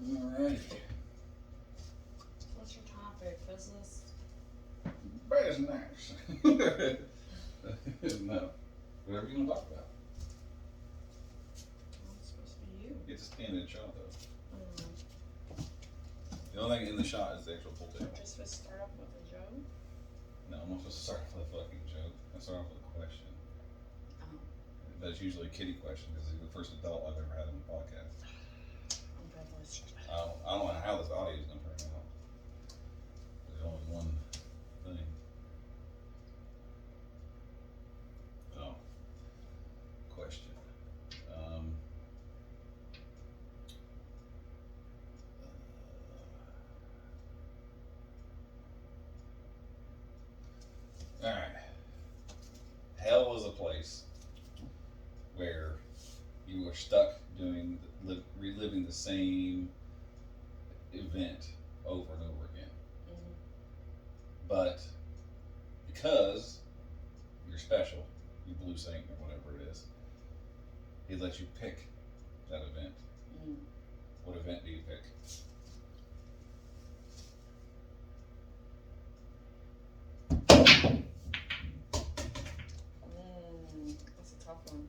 Alright. What's your topic? Business? Business. No. Whatever you want to talk about. Well, it's supposed to be you. It's a stand-in shot, though. Um, The only thing in the shot is the actual full table. just supposed to start off with a joke? No, I'm not supposed to start off with a fucking joke. I start off with a question. Oh. That's usually a kiddie question because he's the first adult I've ever had on the podcast. I'm definitely stupid. I don't know how this audio is going to turn out. There's only one thing. Oh. Question. Alright. Hell is a place where you are stuck doing, reliving the same event over and over again. Mm-hmm. But because you're special, you blue saint or whatever it is, he lets you pick that event. Mm. What event do you pick? That's a tough one.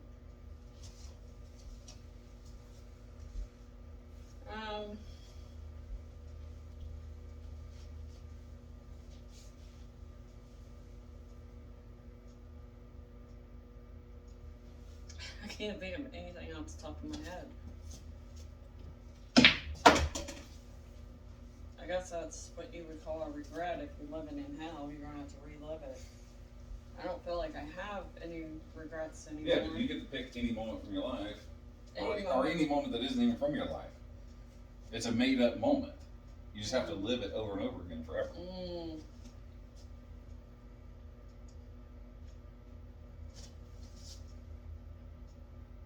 I can't think of anything off the top of my head. I guess that's what you would call a regret. If you're living in hell, you're gonna have to relive it. I don't feel like I have any regrets anymore. Yeah, but you get to pick any moment from your life, or moment. any moment that isn't even from your life. It's a made up moment. You just have to live it over and over again forever. Mm.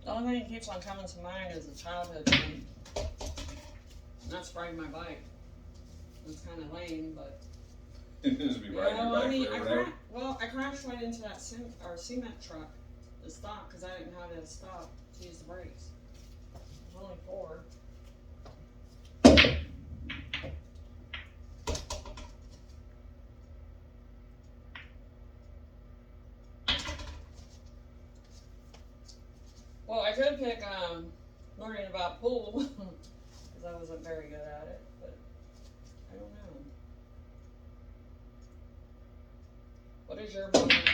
The only thing that keeps on coming to mind is a childhood thing. That's riding my bike. It's kind of lame, but. Just be riding your bike forever. I crashed right into that cement truck to stop because I didn't know how to stop to use the brakes. There's only 4. Well, I could pick learning about pool because I wasn't very good at it, but I don't know. What is your moment?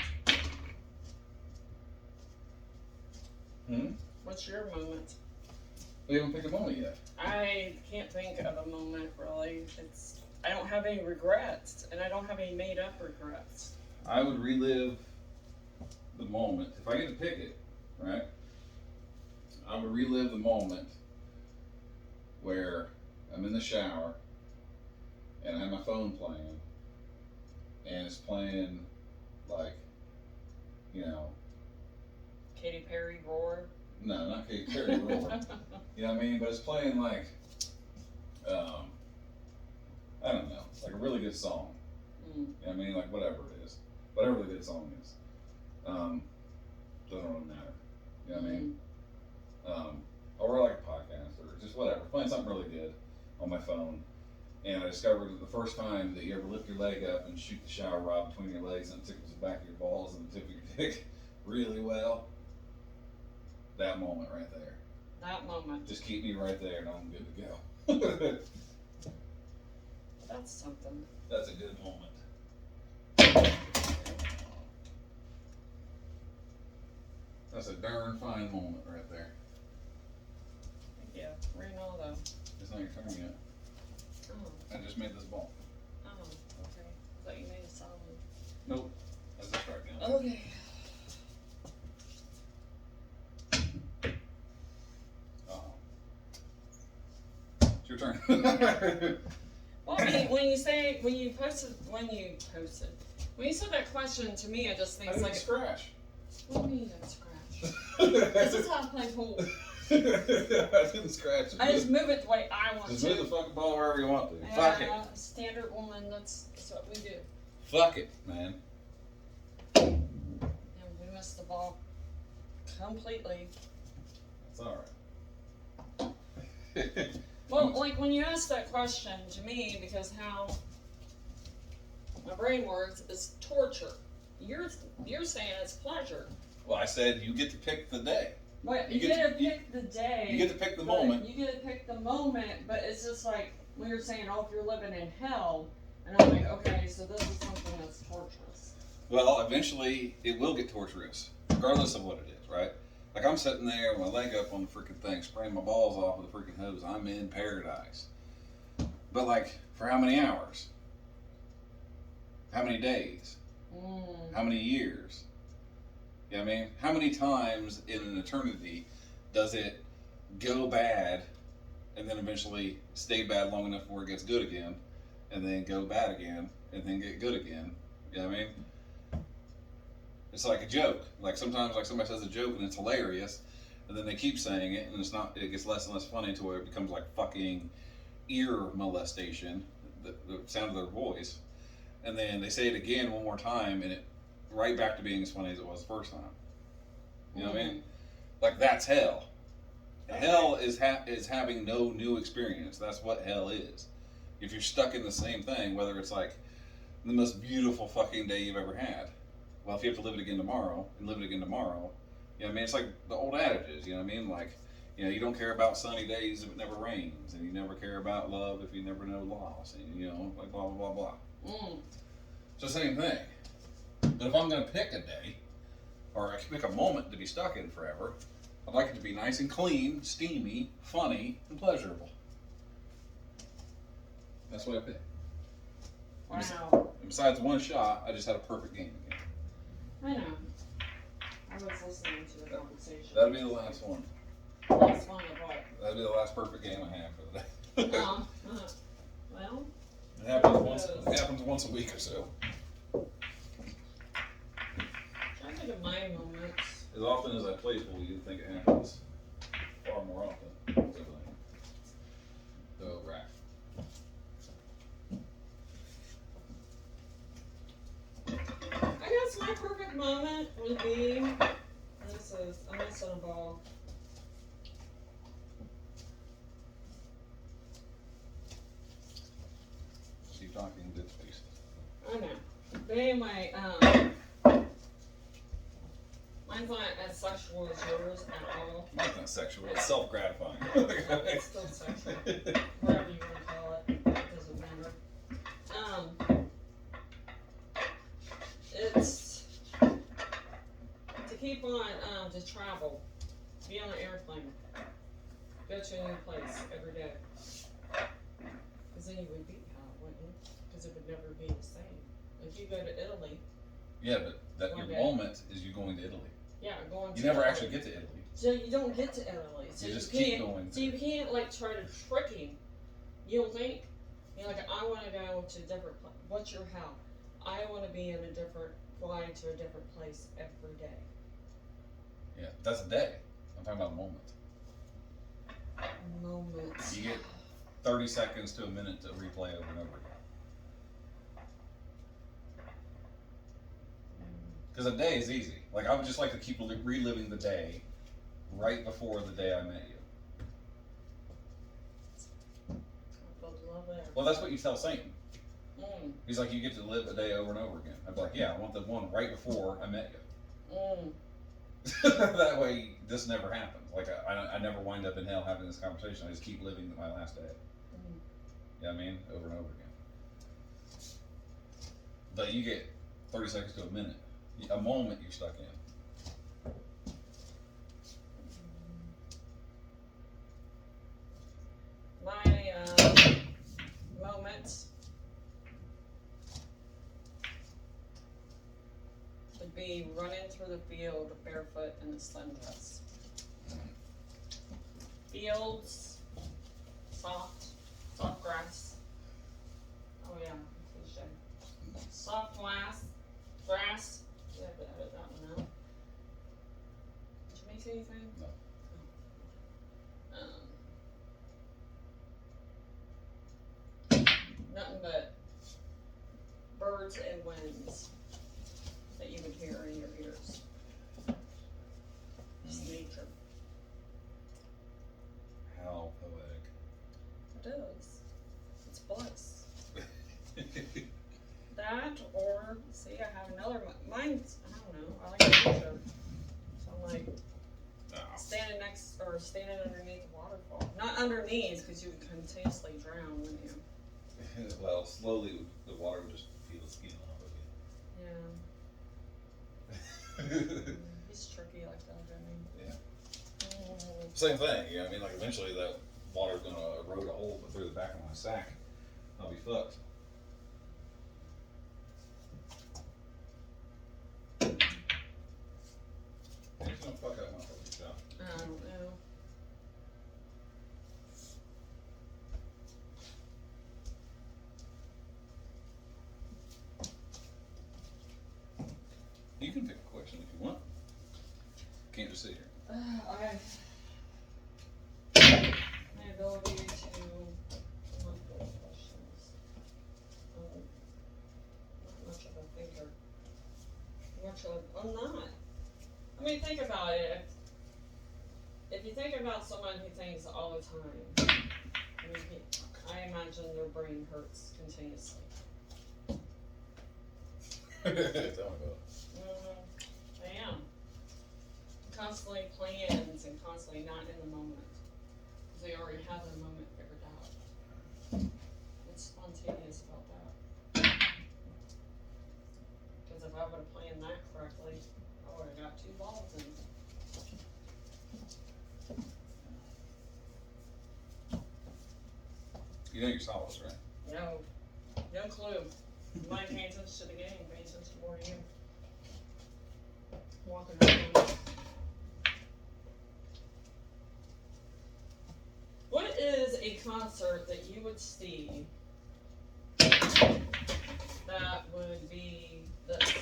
What's your moment? We haven't picked a moment yet. I can't think of a moment really. I don't have any regrets, and I don't have any made up regrets. I would relive the moment if I get to pick it, right? I would relive the moment where I'm in the shower and I have my phone playing, and it's playing like, you know. Katy Perry Roar? No, not Katy Perry Roar. You know what I mean? But it's playing like, I don't know, like a really good song. You know what I mean? Like whatever it is. Whatever the good song is. Doesn't really matter. You know what I mean? Or like a podcast or just whatever. Playing something really good on my phone. And I discovered that the first time that you ever lift your leg up and shoot the shower rod between your legs and it tickles the back of your balls and the tip of your dick really well, that moment right there. That moment. Just keep me right there and I'm good to go. That's something. That's a good moment. That's a darn fine moment right there. Thank you. Ronaldo. It's not your turn yet. Oh. I just made this ball. Oh, okay. I thought you made a solid. Nope. That's a strike now. Okay. It's your turn. Well, when you said that question to me, I just think I it's didn't like. Scratch. What do you mean that scratch? This is how I play pool. I didn't scratch it. I just move it the way I want Just to. move the fucking ball wherever you want to. Fuck it. Standard woman, that's what we do. Fuck it, man. And we missed the ball completely. It's alright. Well, Well, like when you ask that question to me, because how my brain works is torture. You're saying it's pleasure. Well, I said you get to pick the day. What you get to pick the day. You get to pick the moment. You get to pick the moment, but it's just like when you're saying, "Oh, if you're living in hell," and I'm like, "Okay, so this is something that's torturous." Well, eventually it will get torturous, regardless of what it is, right? Like I'm sitting there with my leg up on the freaking thing, spraying my balls off with a freaking hose. I'm in paradise. But like, for how many hours? How many days? How many years? You know what I mean? How many times in an eternity does it go bad and then eventually stay bad long enough where it gets good again, and then go bad again, and then get good again? You know what I mean? It's like a joke. Like sometimes, like somebody says a joke and it's hilarious, and then they keep saying it, and it's not. It gets less and less funny until it becomes like fucking ear molestation, the sound of their voice, and then they say it again one more time, and it right back to being as funny as it was the first time. You know what I mean? Like that's hell. Okay. Hell is having no new experience. That's what hell is. If you're stuck in the same thing, whether it's like the most beautiful fucking day you've ever had. Well, if you have to live it again tomorrow, and live it again tomorrow, you know what I mean? It's like the old adages, you know what I mean? Like, you know, you don't care about sunny days if it never rains, and you never care about love if you never know loss, and you know, like blah, blah, blah, blah. It's the same thing. But if I'm going to pick a day, or I can pick a moment to be stuck in forever, I'd like it to be nice and clean, steamy, funny, and pleasurable. That's what I pick. Wow. And besides one shot, I just had a perfect game again. I know. I was listening to the conversation. That'll be the last one. Last one of what? That'll be the last perfect game I have for the day. Well. It happens once a week or so. I think of my moments. As often as I play pool, you'd think it happens far more often. So, right. I guess my perfect moment would be, I'm gonna set a ball. Keep talking, good space. I know. But anyway, mine's not as sexual as yours at all. Mine's not sexual, it's self-gratifying. It's still sexual. Whatever you want to call it. It doesn't matter. It's to keep on, to travel. Be on an airplane. Go to a new place every day. Because then you would be out, wouldn't you? Because it would never be the same. If you go to Italy. Yeah, but that your moment is you going to Italy. Yeah, going to You never Italy. actually get to Italy. So you don't get to Italy. So you just keep going. So you can't like try to trick him. You don't think? You're like, I want to go to a different. What's your how? I want to be in a different, fly to a different place every day. Yeah, that's a day. I'm talking about a moment. Moments. You get 30 seconds to a minute to replay over and over again. Because a day is easy. Like, I would just like to keep reliving the day right before the day I met you. Well, that's what you tell Satan. He's like, you get to live a day over and over again. I'd be like, yeah, I want the one right before I met you. That way, this never happens. Like, I never wind up in hell having this conversation. I just keep living my last day. You know what I mean? Over and over again. But you get 30 seconds to a minute. A moment you're stuck in. My moments would be running through the field barefoot in a sundress. Fields, soft grass. Oh yeah, cliche. Soft grass. You have to edit that one out. Did you miss anything? No. Nothing but birds and winds that you would hear in your ears. Just nature. How poetic. It knees because you would continuously drown, wouldn't you? Well, slowly the water would just peel the skin off of you. Yeah. He's tricky like that, I mean. Yeah. Same thing, yeah. I mean, like eventually that water's gonna erode a hole through the back of my sack. I'll be fucked. Who's gonna fuck up my fucking shop? I don't know. You can pick a question if you want. Can't just sit here. My ability to questions. Not much of a thinker. I'm not. I mean, think about it. If you think about someone who thinks all the time, I mean, I imagine their brain hurts continuously. Tell me about it. I am. Constantly plans and constantly not in the moment. Because they already have the moment figured out. What's spontaneous about that? Because if I would have planned that correctly, I would have got 2 balls in. You know your solids, right? No. No clue. You might pay attention to the game, pay attention more to you. Walking around. What is a concert that you would see that would be this?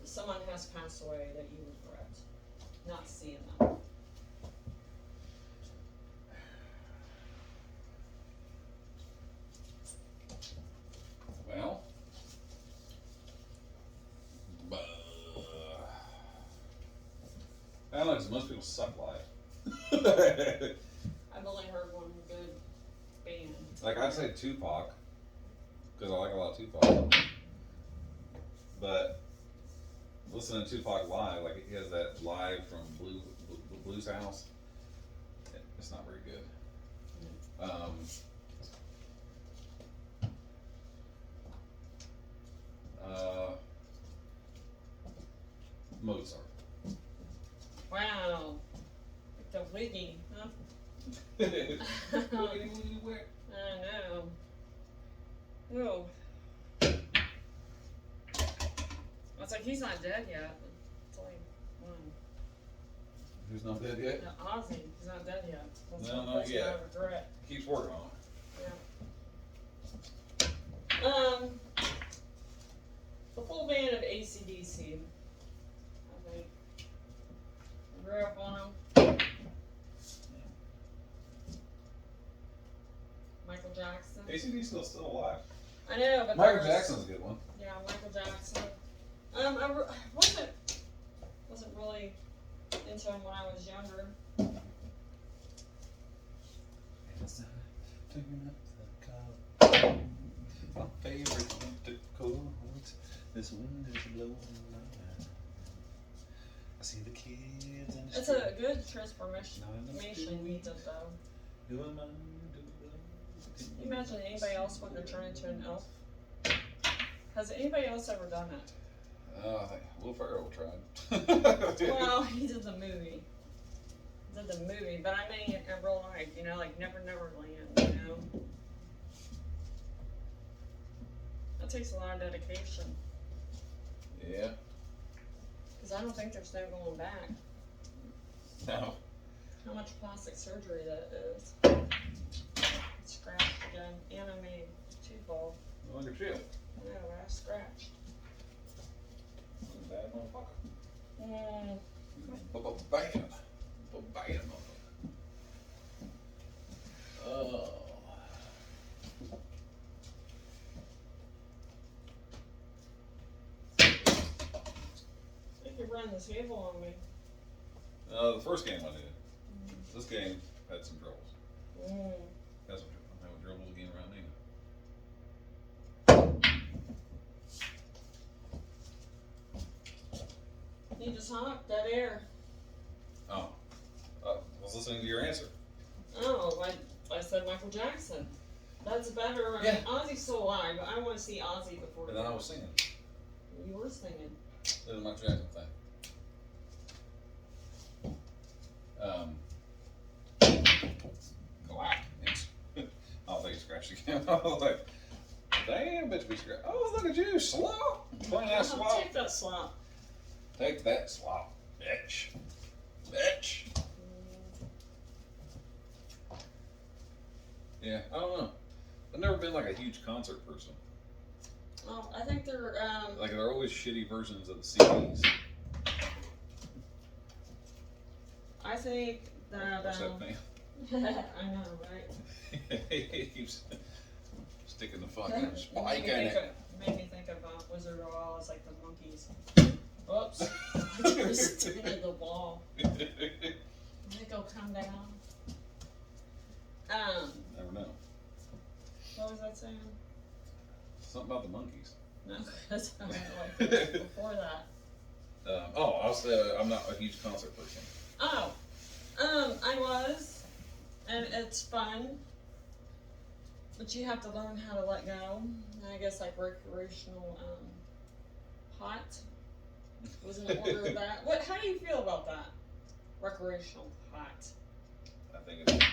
Someone has passed away that you regret not seeing them. Well, I don't know, 'cause most people suck live. I've only heard one good band. Like I'd say Tupac, because I like a lot of Tupac. But listening to Tupac live, like he has that live from Blues House. It's not very good. Mozart. Wow. Like the wiggy, huh? Wiggity I know. Whoa. It's like he's not dead yet. It's only one. Who's not dead yet? Yeah, Ozzy, he's not dead yet. That's No, one not person yet. I regret. Keeps working on it. The full band of AC/DC. I think. I grew up on them. Michael Jackson. ACD's still alive. I know, but Michael Jackson's a good one. Yeah, Michael Jackson. I wasn't really into him when I was younger. My favorite chords. This wind is blowing my mind. I see the kids in the It's street. a good transformation he did though. Can you imagine anybody else wanting to turn into an elf? Has anybody else ever done it? I think Will Ferrell tried. Well, he did the movie. But I mean in real life, like Never Land, That takes a lot of dedication. Yeah. Because I don't think there's no going back. No. How much plastic surgery that is. Scratched again. And I made 2 balls. No longer chill. I know, I scratched. Bad motherfucker. Mm. Bam. Bam. Oh. I think you're running the table on me. The first game I did. This game had some troubles. I'm having troubles again around You just hot, dead air. Oh. I was listening to your answer. Oh, I said Michael Jackson. That's better. I mean, Ozzy's still alive, but I want to see Ozzy before. And then I was singing. You were singing. It was Michael Jackson thing. Black. Oh, they scratched again. I was like, damn, bitch, be scratched. Oh, look at you, slop. Playing that slop. Take that slop. Take that slop, bitch. Bitch. Yeah, I don't know. I've never been like a huge concert person. Oh, I think they're like they're always shitty versions of the CDs. I think that What's that thing? I know, right? He keeps sticking the fucking spike in it. Made me think of Wizard of Oz, like the monkeys. Oops. I was sticking in the wall. They go come down. Never know. What was that saying? Something about the monkeys. No, that's not like before that. I'll say I'm not a huge concert person. Oh, I was, and it's fun, but you have to learn how to let go. I guess like recreational pot was in order of that. What? How do you feel about that? Recreational pot. I think it's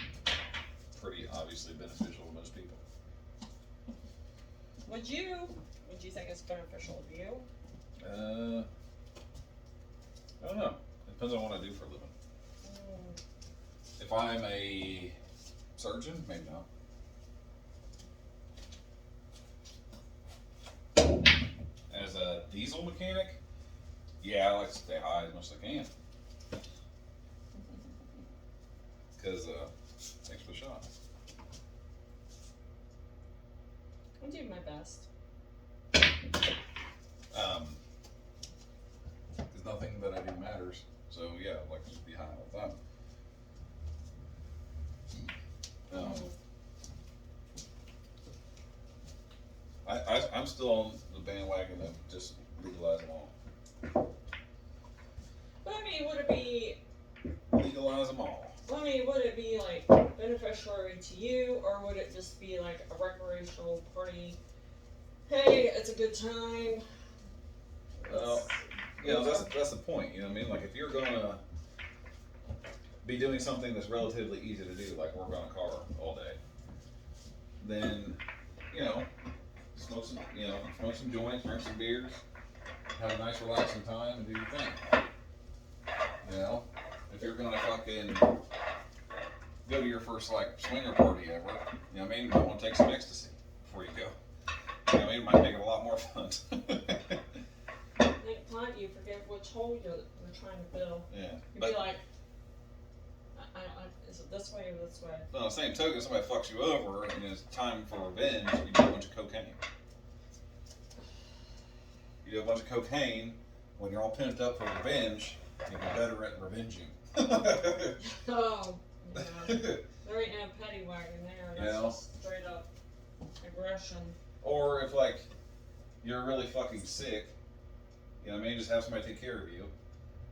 pretty obviously beneficial to most people. Would you think it's beneficial to you? I don't know. It depends on what I do for a living. If I'm a surgeon, maybe not. As a diesel mechanic, yeah, I like to stay high as much as I can. Because, thanks for the shot. I do my best. Because nothing that I do matters. So, yeah, I'd like to just be high all the time. I'm still on the bandwagon of just legalize them all. But I mean, would it be? Legalize them all. Well, I mean, would it be like beneficial to you, or would it just be like a recreational party? Hey, it's a good time. Well, you know, that's the point. You know what I mean? Like if you're gonna be doing something that's relatively easy to do, like work on a car all day, then smoke some joints, drink some beers, have a nice relaxing time, and do your thing. You know, if you're gonna fucking go to your first like swinger party ever, you know what I mean? You might want to take some ecstasy before you go. You know what I mean? It might make it a lot more fun. Next time you forget which hole you're trying to fill. Yeah. You'd be like, is it this way or this way? On the same token, somebody fucks you over and it's time for revenge, you do a bunch of cocaine. You do a bunch of cocaine, when you're all pimped up for revenge, you'll be better at revenging. Oh, yeah. There ain't no petty wagon there. That's just straight up aggression. Or if, like, you're really fucking sick, you know what I mean? Just have somebody take care of you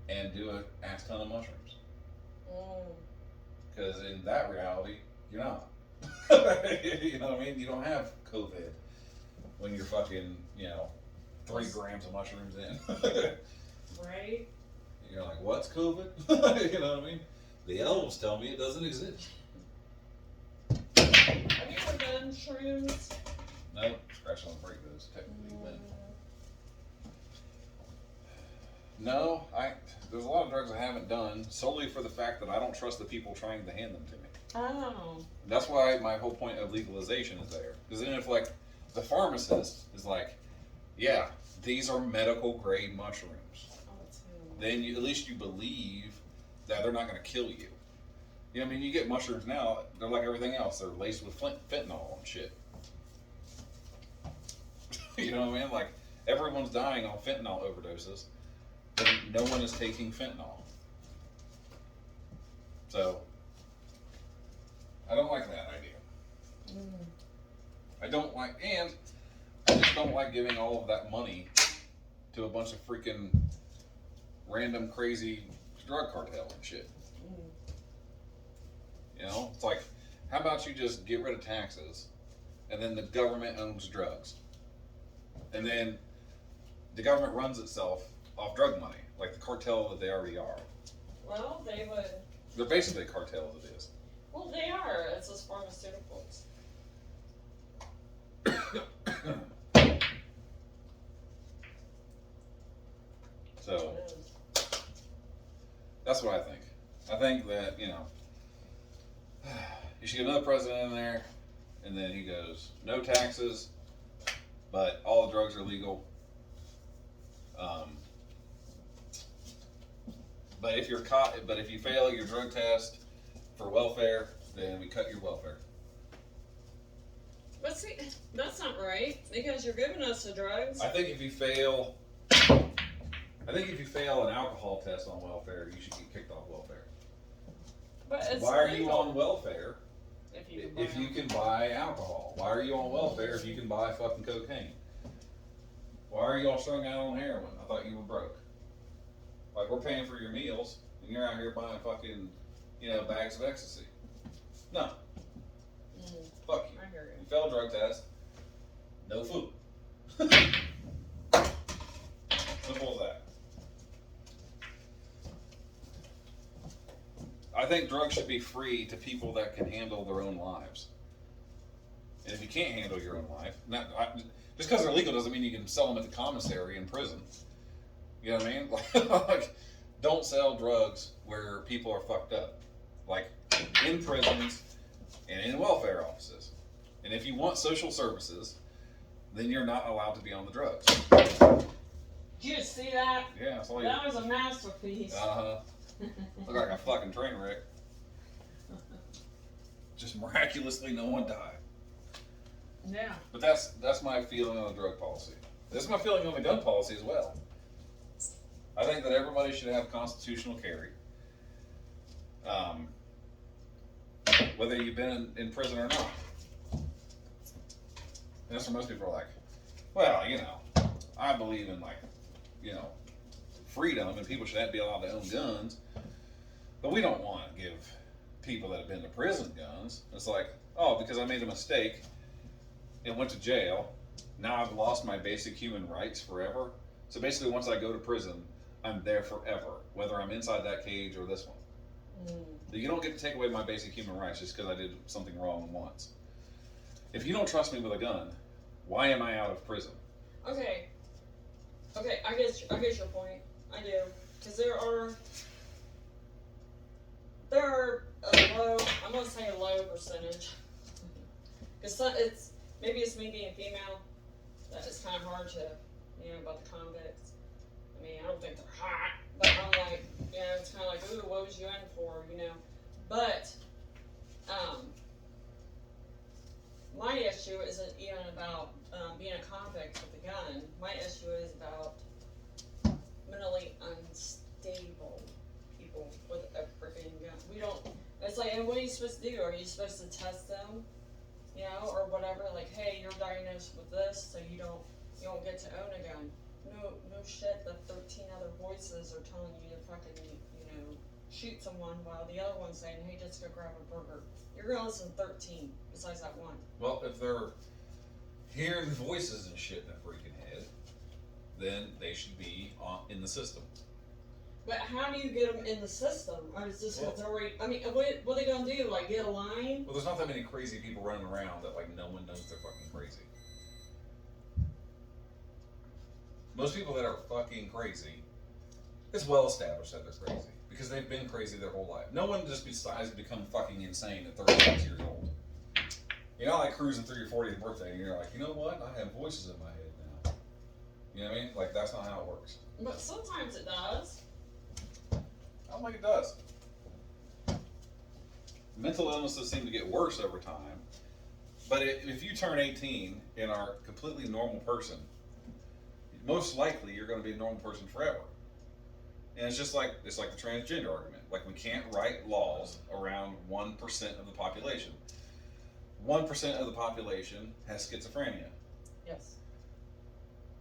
and do an ass ton of mushrooms. Because in that reality, you're not. You know what I mean? You don't have COVID when you're fucking, 3 grams of mushrooms in. Right? You're like, what's COVID? You know what I mean? The elves tell me it doesn't exist. Have you ever done shrooms? No, scratch on the break those technically, but no, there's a lot of drugs I haven't done solely for the fact that I don't trust the people trying to hand them to me. Oh. That's why my whole point of legalization is there. Because then if like the pharmacist is like, yeah, these are medical grade mushrooms, then at least you believe that they're not going to kill you. You know what I mean? You get mushrooms now, they're like everything else. They're laced with fentanyl and shit. You know what I mean? Like, everyone's dying on fentanyl overdoses, but no one is taking fentanyl. So, I don't like that idea. I don't like, and I just don't like giving all of that money to a bunch of freaking random crazy drug cartel and shit. You know, it's like, how about you just get rid of taxes, and then the government owns drugs, and then the government runs itself off drug money, like the cartel that they already are. Well, they would. They're basically a cartel as it is. Well, they are. It's just pharmaceuticals. So that's what I think. I think that, you know, you should get another president in there, and then he goes, no taxes, but all the drugs are legal. But if you're caught, but if you fail your drug test for welfare, then we cut your welfare. But see, that's not right, because you're giving us the drugs. I think if you fail an alcohol test on welfare, you should get kicked off welfare. But it's Why are legal you on welfare if you can buy alcohol? Why are you on welfare if you can buy fucking cocaine? Why are you all strung out on heroin? I thought you were broke. Like, we're paying for your meals, and you're out here buying fucking, you know, bags of ecstasy. No. Fuck you. I hear you. You failed a drug test. No food. Simple as that. I think drugs should be free to people that can handle their own lives. And if you can't handle your own life, just because they're legal doesn't mean you can sell them at the commissary in prison. You know what I mean? Like, don't sell drugs where people are fucked up. Like, in prisons and in welfare offices. And if you want social services, then you're not allowed to be on the drugs. Did you see that? Yeah, that's all you. That was a masterpiece. Look like a fucking train wreck. Just miraculously, no one died. Yeah. But that's my feeling on the drug policy. That's my feeling on the gun policy as well. I think that everybody should have constitutional carry. Whether you've been in prison or not. And that's what most people are like, well, you know, I believe in, like, you know, freedom and people should be allowed to own guns. But we don't want to give people that have been to prison guns. It's like, oh, because I made a mistake and went to jail, now I've lost my basic human rights forever. So basically, once I go to prison, I'm there forever, whether I'm inside that cage or this one. You don't get to take away my basic human rights just because I did something wrong once. If you don't trust me with a gun, why am I out of prison? Okay, I get your point. I do, because there are a low. I'm gonna say a low percentage. Because it's me being female that it's kind of hard to, you know, about the convicts. I mean, I don't think they're hot, but I'm like, you know, it's kind of like, ooh, what was you in for, you know? But my issue isn't even about being a convict with a gun. My issue is about mentally unstable people with a freaking gun. We don't. It's like, and what are you supposed to do? Are you supposed to test them, you know, or whatever? Like, hey, you're diagnosed with this, so you don't get to own a gun. No shit. The 13 other voices are telling you to fucking, you know, shoot someone while the other one's saying, hey, just go grab a burger. You're gonna listen to 13 besides that one. Well, if they're hearing voices and shit in their freaking head, then they should be in the system. But how do you get them in the system? Or is this what's already? I mean, what are they gonna do? Like get a line? Well, there's not that many crazy people running around that like no one knows they're fucking crazy. Most people that are fucking crazy, it's well established that they're crazy because they've been crazy their whole life. No one just decides to become fucking insane at 36 years old. You're not like cruising through your 40th birthday and you're like, you know what? I have voices in my head now. You know what I mean? Like, that's not how it works. But sometimes it does. I don't think it does. Mental illnesses seem to get worse over time. But if you turn 18 and are a completely normal person, most likely you're going to be a normal person forever. And it's just like the transgender argument. Like, we can't write laws around 1% of the population. 1% of the population has schizophrenia. Yes.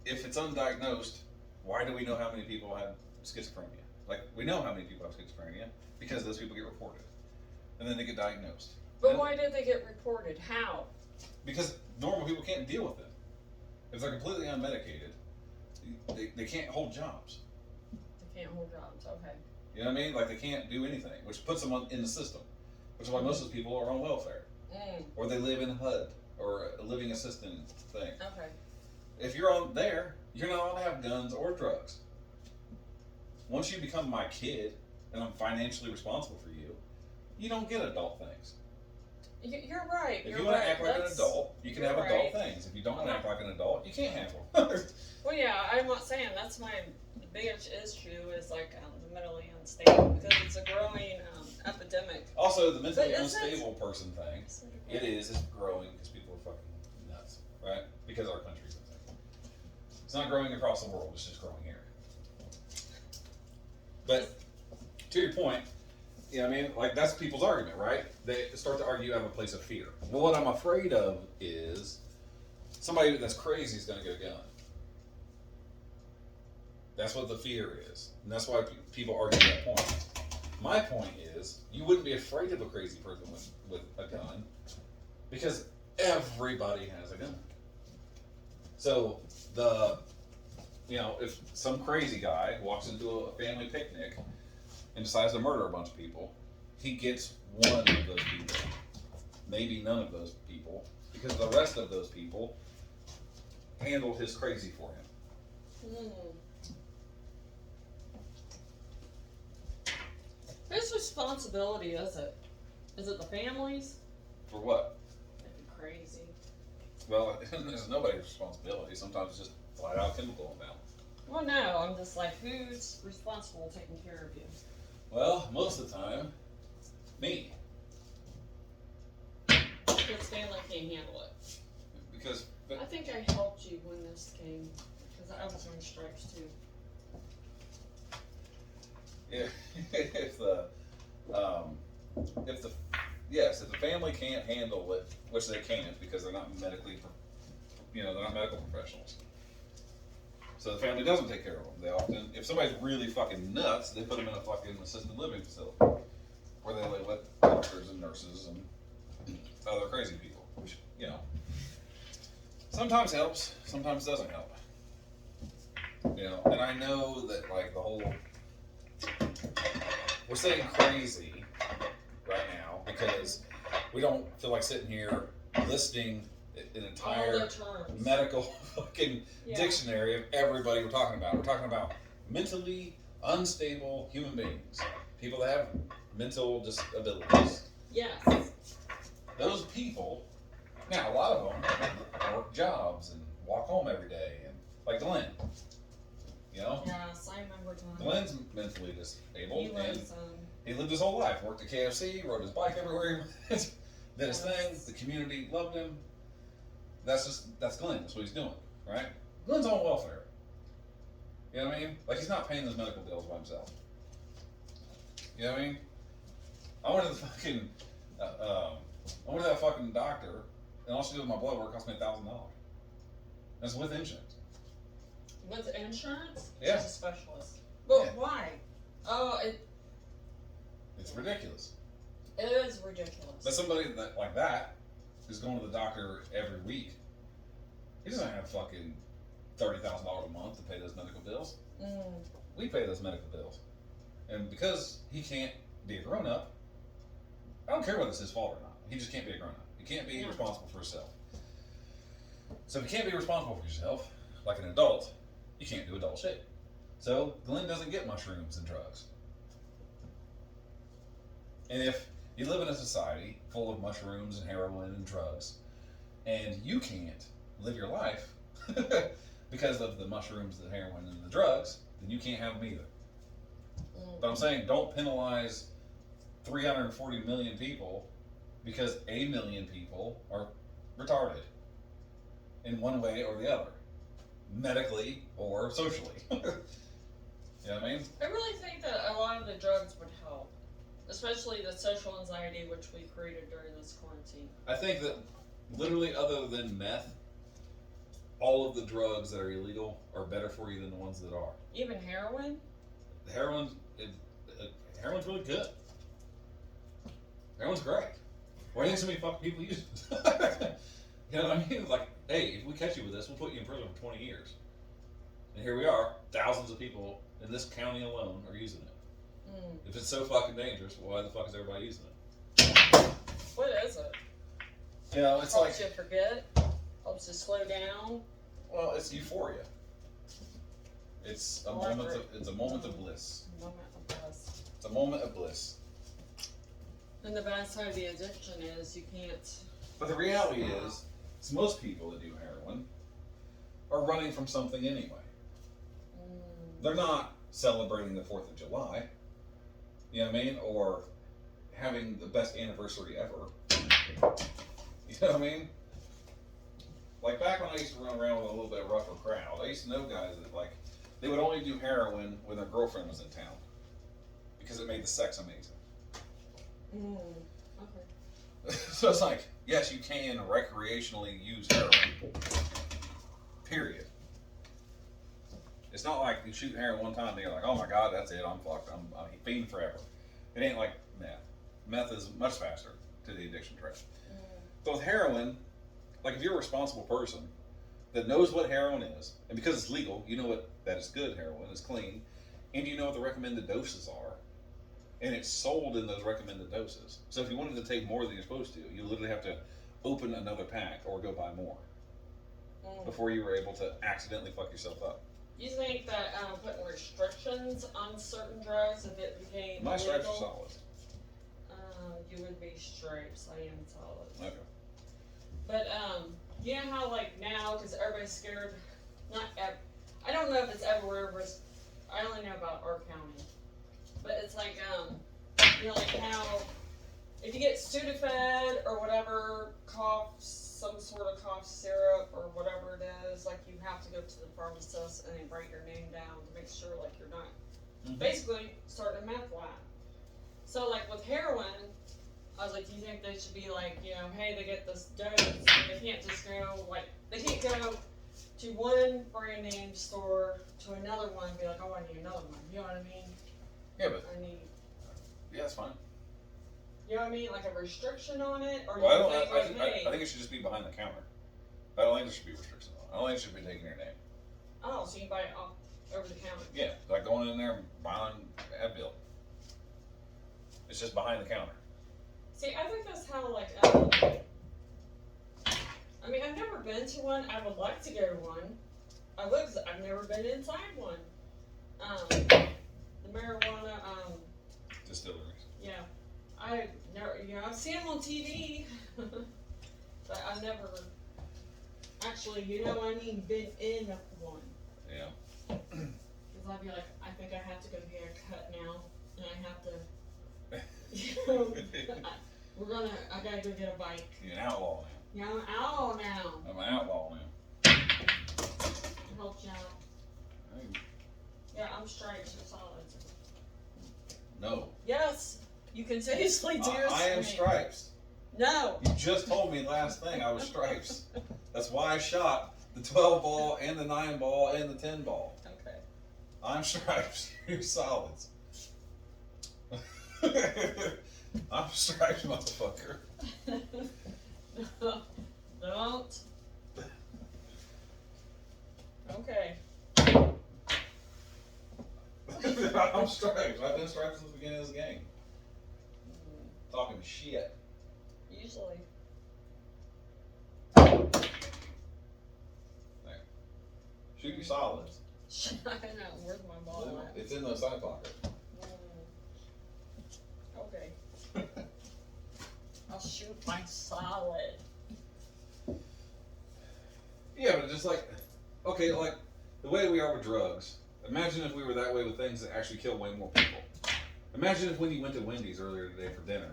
If it's undiagnosed, why do we know how many people have schizophrenia? Like, we know how many people have schizophrenia because those people get reported. and then they get diagnosed. But And why did they get reported? How? because normal people can't deal with it. If they're completely unmedicated, they can't hold jobs. They can't hold jobs. Okay. You know what I mean? Like they can't do anything, which puts them in the system. Which is why most of those people are on welfare, or they live in HUD or a living assistant thing. Okay. If you're on there, you're not allowed to have guns or drugs. Once you become my kid and I'm financially responsible for you, you don't get adult things. You're right. If You're you want right. to act like an adult, you can have you're adult right. things. If you don't want to act like an adult, you can't have them. Well, yeah, I'm not saying that's my biggest issue is like the mentally unstable because it's a growing epidemic. Also, the mentally But is it- unstable person thing, it's growing because people are fucking nuts, right? Because our country's insane. It's not growing across the world, it's just growing here. But to your point, you know what I mean? Like, that's people's argument, right? They start to argue out of a place of fear. Well, what I'm afraid of is somebody that's crazy is going to get a gun. That's what the fear is. And that's why people argue that point. My point is, you wouldn't be afraid of a crazy person with a gun because everybody has a gun. So, if some crazy guy walks into a family picnic and decides to murder a bunch of people, he gets one of those people, maybe none of those people, because the rest of those people handled his crazy for him. Whose responsibility is it? Is it the families? For what? That'd be crazy. Well, it's nobody's responsibility. Sometimes it's just flat out chemical imbalance. Well, no, I'm just like, who's responsible taking care of you? Well, most of the time, me. Because family can't handle it. Because I think I helped you when this came, because I was on strikes too. if the family can't handle it, which they can't because they're not they're not medical professionals. So the family doesn't take care of them. They often, if somebody's really fucking nuts, they put them in a fucking assisted living facility where they live with doctors and nurses and other crazy people, which, sometimes helps, sometimes doesn't help. And I know that, like, the whole, we're saying crazy right now because we don't feel like sitting here listing an entire medical fucking dictionary of everybody we're talking about. We're talking about mentally unstable human beings, people that have mental disabilities. Yes. Those people, now a lot of them work jobs and walk home every day, and like Glenn, Yes, I remember Glenn. Glenn's mentally disabled, He was, he lived his whole life, worked at KFC, rode his bike everywhere, did his thing, the community loved him. That's Glenn, that's what he's doing, right? Glenn's on welfare. You know what I mean? Like, he's not paying his medical bills by himself. You know what I mean? I went to the fucking, I went to that fucking doctor, and all she did with my blood work cost me $1,000. That's with insurance. With insurance? Yeah. She's a specialist. But Yeah. why? Oh, It's ridiculous. it is ridiculous. But somebody like that who's going to the doctor every week, he doesn't have fucking $30,000 a month to pay those medical bills. We pay those medical bills. And because he can't be a grown up, I don't care whether it's his fault or not. He just can't be a grown up. He can't be responsible for himself. So if you can't be responsible for yourself, like an adult, you can't do adult shit. So Glenn doesn't get mushrooms and drugs. And if you live in a society full of mushrooms and heroin and drugs, and you can't live your life because of the mushrooms, the heroin, and the drugs, then you can't have them either. But I'm saying, don't penalize 340 million people because 1 million people are retarded in one way or the other, medically or socially. You know what I mean? I really think that a lot of the drugs would help, especially the social anxiety which we created during this quarantine. I think that literally, other than meth, all of the drugs that are illegal are better for you than the ones that are. Even heroin? Heroin's really good. Heroin's great. Why do you think so many fucking people use it? You know what I mean? It's like, hey, if we catch you with this, we'll put you in prison for 20 years. And here we are, thousands of people in this county alone are using it. If it's so fucking dangerous, why the fuck is everybody using it? What is it? You know, it's Helps you forget. Helps you slow down. well, it's euphoria. It's a moment of bliss. Moment of bliss. It's a moment of bliss. And the bad side of the addiction is you can't. But the reality is most people that do heroin are running from something anyway. They're not celebrating the 4th of July, you know what I mean? Or having the best anniversary ever. You know what I mean? Like back when I used to run around with a little bit rougher crowd, I used to know guys that like, they would only do heroin when their girlfriend was in town. Because it made the sex amazing. Okay. So it's like, yes, you can recreationally use heroin. Period. It's not like you shoot heroin one time and you're like, oh my god, that's it, I'm fucked, I'm fiending forever. It ain't like meth. Meth is much faster to the addiction trail. But with heroin, like if you're a responsible person that knows what heroin is, and because it's legal, you know that it's good heroin, it's clean, and you know what the recommended doses are, and it's sold in those recommended doses. So if you wanted to take more than you're supposed to, you literally have to open another pack or go buy more before you were able to accidentally fuck yourself up. You think that putting restrictions on certain drugs, if it became My stripes are illegal, solid. you would be stripes. I am solid. Okay. But you know how like now, because everybody's scared. I don't know if it's everywhere. But I only know about our county. But it's like you know, like how if you get Sudafed or whatever some sort of cough syrup or whatever it is, like you have to go to the pharmacist and they write your name down to make sure like you're not basically starting a meth lab. So like with heroin, I was like, do you think they should be like, you know, hey, they get this dose, they can't just go like they can't go to one brand name store to another one and be like, oh, I need another one. You know what I mean? Yeah, but yeah, it's fine. You know what I mean? Like a restriction on it, or Well, hey, I think it should just be behind the counter. I don't think there should be restrictions on it. I don't think it should be taking your name. oh, so you can buy it off over the counter. Yeah, like going in there and buying Advil. It's just behind the counter. See, I think that's how like I mean, I've never been to one. I would like to go to one. I would, 'cause I've never been inside one. The marijuana, Distilleries. yeah. I never, you know, I've seen them on TV, but I've never actually, you know what I mean, been in one. Yeah. Because I'd be like, I think I have to go get a cut now, and I have to, you know, I gotta go get a bike. You're an outlaw now. Yeah, I'm out now. I'm an outlaw now. Help you out. Hey. Yeah, I'm stripes, you're solids. No. Yes, you continuously do this I am to me. stripes. No. You just told me last thing I was stripes. That's why I shot the 12 ball and the 9 ball and the 10 ball. Okay. I'm stripes. You're solids. I'm stripes, motherfucker. Don't. Okay. I'm stripes. I've been stripes since the beginning of this game. Talking shit. Usually. There. Shoot your solids. I know, where's my ball at? It's in the side pocket. Okay. I'll shoot my solid. Yeah, but just like, okay, like the way we are with drugs, imagine if we were that way with things that actually kill way more people. Imagine if when you went to Wendy's earlier today for dinner,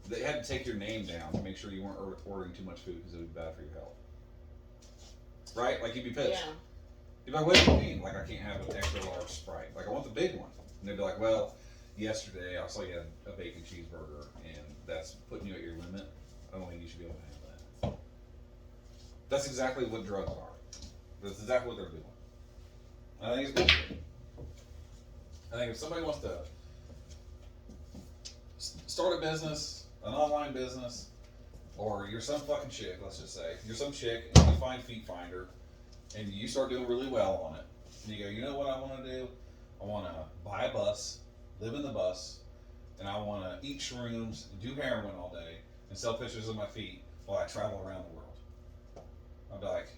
they had to take your name down to make sure you weren't ordering too much food because it would be bad for your health. Right? Like you'd be pissed. Yeah. You'd be like, what do you mean? Like I can't have an extra large Sprite. Like I want the big one. And they'd be like, well, yesterday I saw you had a bacon cheeseburger and that's putting you at your limit. I don't think you should be able to have that. That's exactly what drugs are. That's exactly what they're doing. I think it's bullshit. I think if somebody wants to start a business an online business, or you're some fucking chick, let's just say, you're some chick and you find Feet Finder and you start doing really well on it, and you go, you know what I want to do? I want to buy a bus, live in the bus, and I want to eat shrooms, do heroin all day, and sell pictures of my feet while I travel around the world. I'd be like,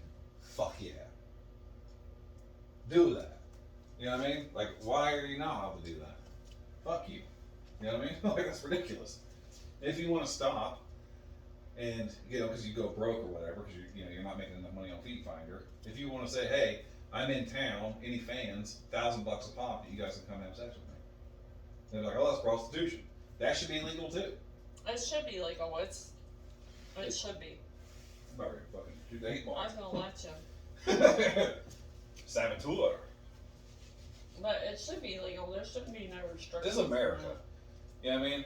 fuck yeah. Do that. You know what I mean? Like, why are you not allowed to do that? Fuck you. You know what I mean? Like, that's ridiculous. If you want to stop, and, you know, because you go broke or whatever, because you're not making enough money on Feet Finder, if you want to say, hey, I'm in town, any fans, $1,000 a pop, you guys can come have sex with me. They're like, oh, that's prostitution. That should be illegal too. It should be legal. It should be. Barbarian fucking shoot the 8 ball. I was gonna let you. Saboteur. But it should be legal. There shouldn't be no restrictions. This is America. You know what I mean?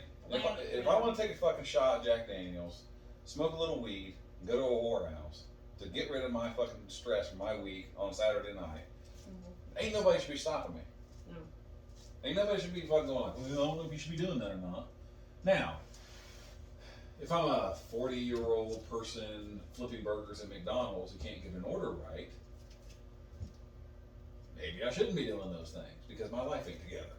If I want to take a fucking shot at Jack Daniels, smoke a little weed, and go to a whorehouse to get rid of my fucking stress from my week on Saturday night, ain't nobody should be stopping me. No. Ain't nobody should be fucking going like, well, I don't know if you should be doing that or not. Now, if I'm a 40-year-old person flipping burgers at McDonald's who can't get an order right, maybe I shouldn't be doing those things because my life ain't together.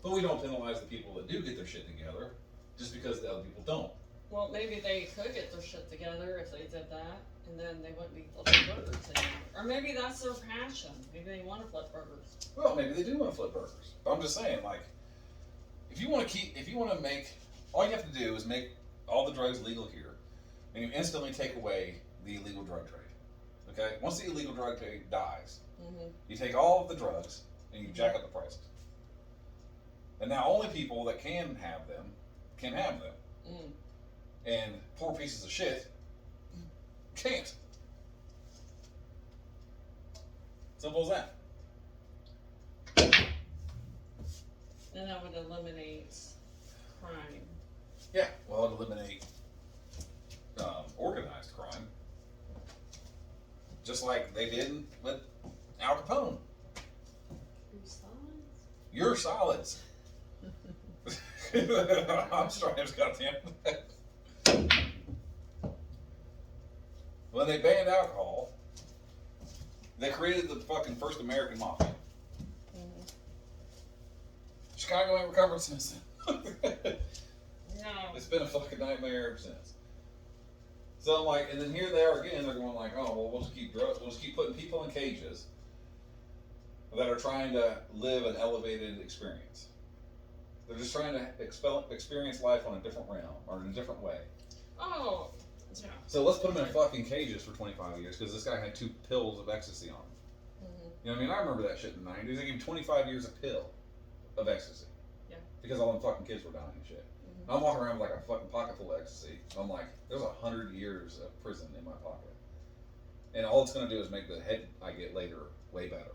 But we don't penalize the people that do get their shit together just because the other people don't. Well, maybe they could get their shit together if they did that, and then they wouldn't be flipping burgers anymore. Or maybe that's their passion. Maybe they want to flip burgers. Well, maybe they do want to flip burgers. But I'm just saying, like, if you want to make, all you have to do is make all the drugs legal here, and you instantly take away the illegal drug trade. Okay? Once the illegal drug trade dies, you take all of the drugs and you jack up the prices. And now only people that can have them can have them. And poor pieces of shit can't. Simple as that. And that would eliminate crime. Yeah, well, it would eliminate organized crime. Just like they did with Al Capone. Your solids. I'm sorry, I just got the When they banned alcohol, they created the fucking first American mafia. Chicago ain't recovered since then. No. It's been a fucking nightmare ever since. So I'm like, and then here they are again. They're going like, oh well, we'll just keep putting people in cages that are trying to live an elevated experience. They're just trying to experience life on a different realm or in a different way. Oh, yeah. So let's put them in fucking cages for 25 years because this guy had 2 pills of ecstasy on him. You know what I mean? I remember that shit in the 90s. They gave him 25 years of pill of ecstasy. Yeah. Because all them fucking kids were dying and shit. I'm walking around with like a fucking pocket full of ecstasy. I'm like, there's 100 years of prison in my pocket. And all it's going to do is make the head I get later way better.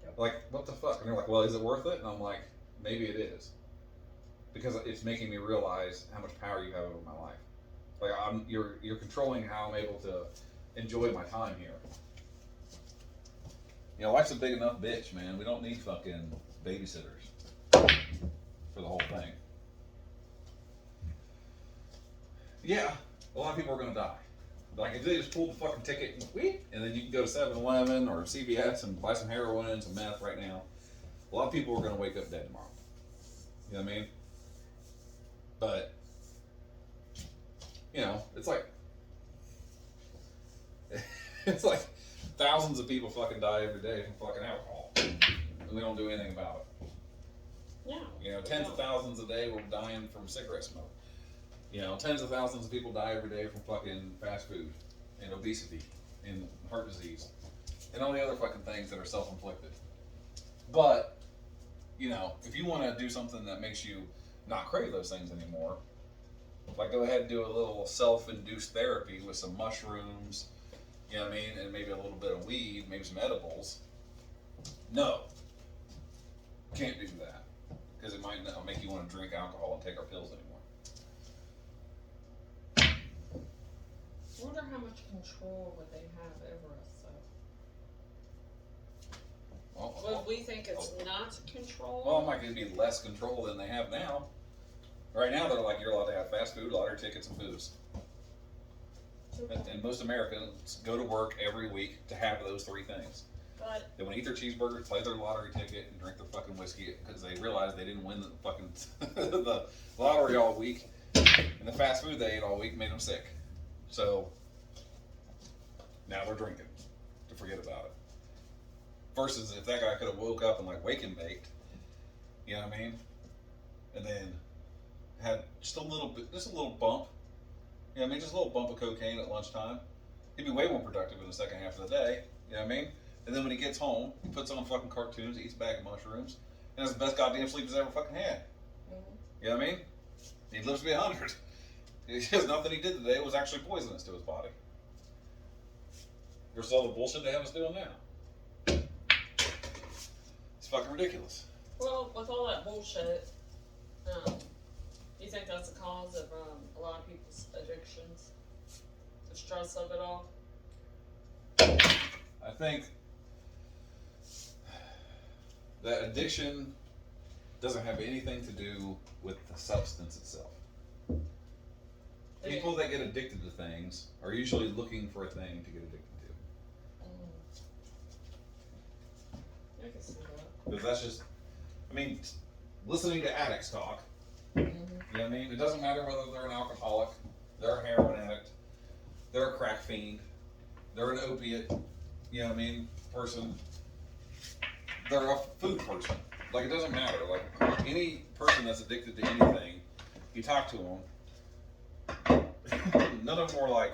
Yep. Like, what the fuck? And they're like, well, is it worth it? And I'm like, maybe it is. Because it's making me realize how much power you have over my life. Like, you're controlling how I'm able to enjoy my time here. You know, life's a big enough bitch, man. We don't need fucking babysitters for the whole thing. Yeah, a lot of people are going to die. Like, if they just pulled the fucking ticket and then you can go to 7-Eleven or CVS and buy some heroin and some meth right now, a lot of people are going to wake up dead tomorrow. You know what I mean? But, you know, it's like thousands of people fucking die every day from fucking alcohol. And we don't do anything about it. Yeah. You know, tens of thousands a day were dying from cigarette smoke. You know, tens of thousands of people die every day from fucking fast food and obesity and heart disease and all the other fucking things that are self-inflicted. But, you know, if you want to do something that makes you not crave those things anymore, like go ahead and do a little self-induced therapy with some mushrooms, you know what I mean, and maybe a little bit of weed, maybe some edibles. No. Can't do that. Because it might make you want to drink alcohol and take our pills anymore. I wonder how much control would they have over us, though. Would we think it's not control? Well, it might be less control than they have now. Right now, they're like, you're allowed to have fast food, lottery tickets, and booze. And most Americans go to work every week to have those three things. But They want to eat their cheeseburger, play their lottery ticket, and drink their fucking whiskey because they realize they didn't win the fucking the lottery all week, and the fast food they ate all week made them sick. So now they're drinking to forget about it. Versus if that guy could have woke up and like wake and baked, you know what I mean, and then had just a little bit, just a little bump. You know what I mean? Just a little bump of cocaine at lunchtime. He'd be way more productive in the second half of the day. You know what I mean? And then when he gets home, he puts on fucking cartoons, eats a bag of mushrooms, and has the best goddamn sleep he's ever fucking had. mm-hmm. You know what I mean? He lives to be 100. Because nothing he did today was actually poisonous to his body. Versus all the bullshit they have us doing now. It's fucking ridiculous. Well, with all that bullshit, you think that's the cause of a lot of people's addictions? The stress of it all? I think that addiction doesn't have anything to do with the substance itself. People that get addicted to things are usually looking for a thing to get addicted to. I can see that. Because that's just, I mean, listening to addicts talk, you know what I mean? It doesn't matter whether they're an alcoholic, they're a heroin addict, they're a crack fiend, they're an opiate, you know what I mean, person, they're a food person. Like, it doesn't matter. Like, any person that's addicted to anything, you talk to them, none of them were like,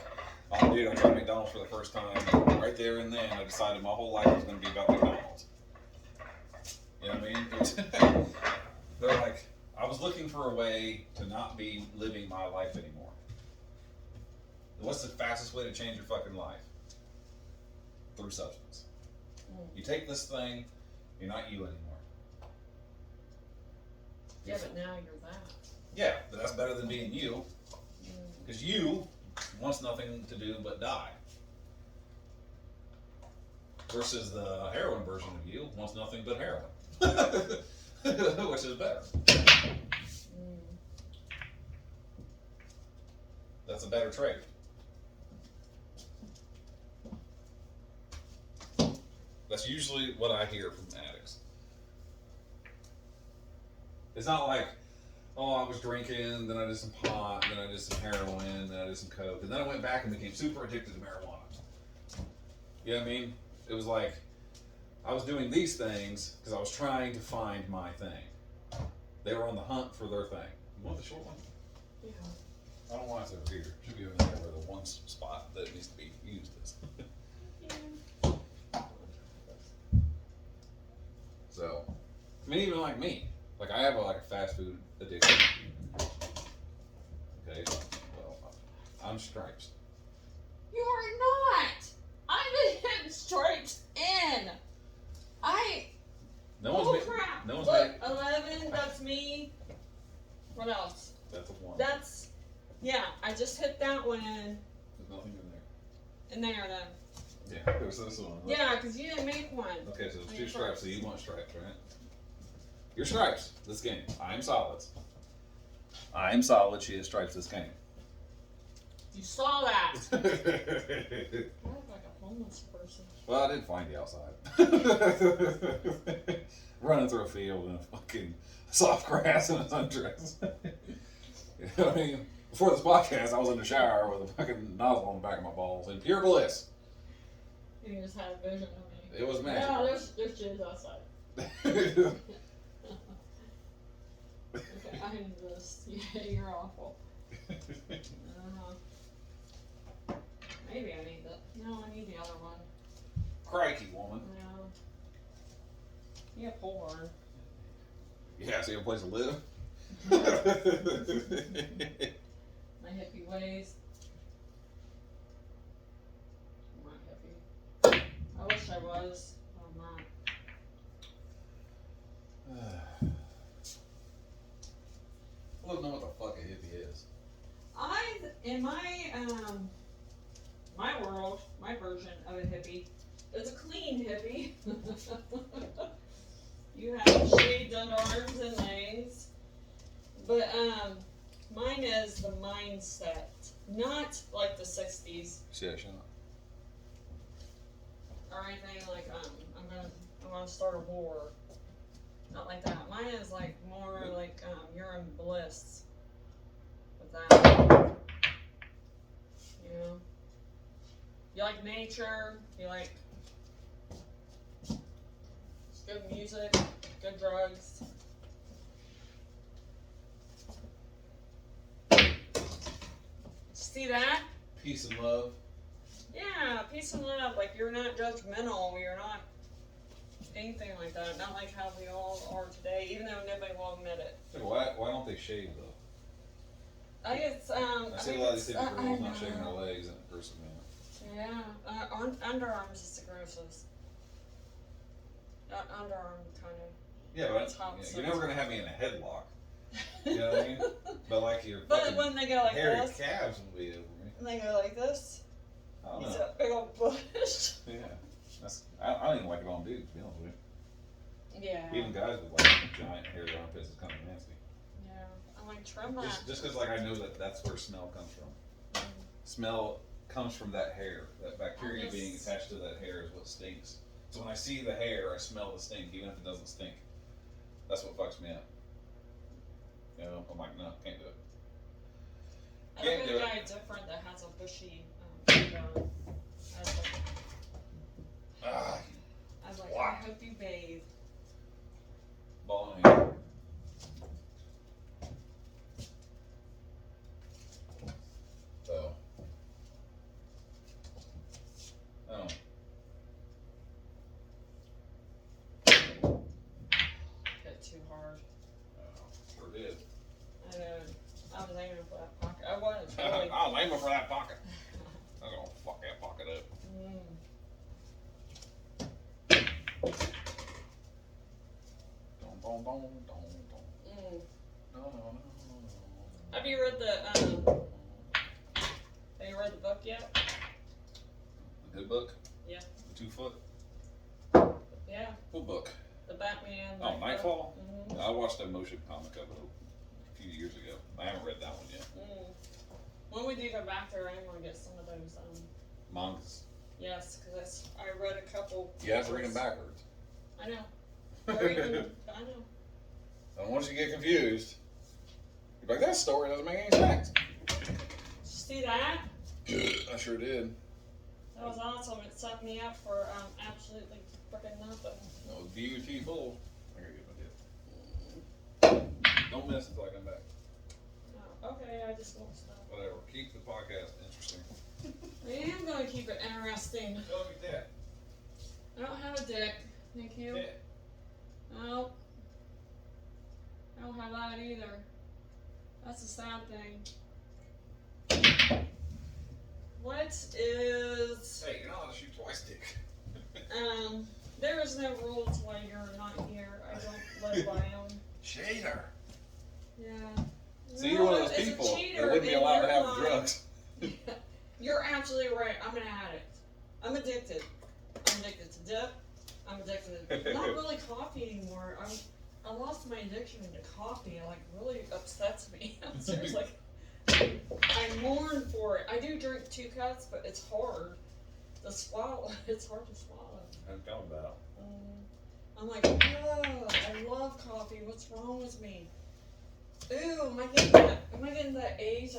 oh, dude, I tried McDonald's for the first time. Right there and then, I decided my whole life was going to be about McDonald's. You know what I mean? They're like, I was looking for a way to not be living my life anymore. What's the fastest way to change your fucking life? Through substance. You take this thing, you're not you anymore. Yeah, but now you're that. Yeah, but that's better than being you. Because you wants nothing to do but die. Versus the heroin version of you wants nothing but heroin. Which is better. That's a better trade. That's usually what I hear from addicts. It's not like, oh, I was drinking, then I did some pot, then I did some heroin, then I did some coke, and then I went back and became super addicted to marijuana. You know what I mean? It was like, I was doing these things because I was trying to find my thing. They were on the hunt for their thing. You want the short one? Yeah. I don't want it over here. It should be over there where the one spot that needs to be used is. So, I mean, even like me, like I have like a fast food addiction. Okay, well, I'm stripes. You are not! I've been hitting stripes in! No oh one's crap! No one's Look, 11, that's me. What else? That's a one. That's, yeah, I just hit that one There's nothing in there. in there then. Yeah, there's this one. Yeah, because you didn't make one. Okay, so there's two stripes, so you want stripes, right? You're stripes this game. I am solids. I am solid, she is stripes this game. You saw that! I look like a homeless person. Well, I did find you outside. Running through a field in a fucking soft grass and a sundress. You know what I mean? Before this podcast, I was in the shower with a fucking nozzle on the back of my balls in pure bliss. You just had a vision of me. It was magic. Yeah, there's jizz outside. Okay, I need this. Yeah, you're awful. Maybe I need that. No, I need the other one. Crikey, woman. Yeah, pole barn. Yeah, so you have a place to live? My hippie ways. I'm not hippie. I wish I was. I'm not. I don't know what the fuck a hippie is. In my world, my version of a hippie, it's a clean hippie. You have shaved underarms and legs, but Mine is the mindset, not like the 60s Shit, shut or anything like I'm gonna start a war. Not like that. Mine is like more like you're in bliss with that. You know, you like nature. You like good music, good drugs. See that? Peace and love. Yeah, peace and love. Like you're not judgmental. You're not anything like that. Not like how we all are today, even though nobody will admit it. Why don't they shave though? I guess I see a lot of these hippie girls not shaving their legs in person, man. Yeah, underarms is the grossest. Underarm kind of. Yeah, but you're never gonna have me in a headlock. You know what I mean? But like your But when they go like hairy this, calves will be over me. and they go like this, I don't he's know. a big old bush. Yeah, I don't even like it on dudes, to be honest with you. Yeah. Even guys with like giant hairy armpits is kind of nasty. Yeah. I'm like trim that. Just because like I know that's where smell comes from. Smell comes from that hair. That bacteria being attached to that hair is what stinks. So when I see the hair, I smell the stink, even if it doesn't stink. That's what fucks me up. You know, I'm like, no, can't do it. I look at a guy different that has a bushy underarm. I was like, I hope you bathe. Ball and hair. So, oh. Hit too hard. Sure did. I know. I was aiming for that pocket. I was really. I was aiming for that pocket. I'm gonna fuck that pocket up. Boom, boom, boom, boom. No. Have you read the book yet? The good book? Yeah. The 2 foot? Yeah. What book? The Batman. Oh, Nightfall? Mm-hmm. I watched a motion comic of it a few years ago. I haven't read that one yet. When we do go back there, I'm gonna get some of those. Mangas? Yes, because I read a couple. You have to read them backwards. I know. I know. And once you get confused, you're like, that story doesn't make any sense. Did you see that? I sure did. That was awesome. It set me up for absolutely freaking nothing. That was beautiful. I gotta get my dip. Don't miss until I come back. Oh, okay, I just won't stop. Whatever. Keep the podcast interesting. I am going to keep it interesting. Tell me that. I don't have a dick. Thank you. Yeah. No. I don't have that either. That's a sad thing. What is... Hey, you're not allowed to shoot twice, Dick. There is no rules while you're not here. I don't live by them. Cheater. Yeah. See, you're one of those people that wouldn't be allowed to have drugs. You're absolutely right. I'm an addict. I'm addicted. I'm addicted to dip. I'm addicted. Not really coffee anymore. I lost my addiction to coffee. It like really upsets me. I'm seriously. I mourn for it. I do drink 2 cups, but it's hard to swallow. It's hard to swallow. I'm talking about. I'm like, oh, I love coffee. What's wrong with me? Ooh, am I getting that age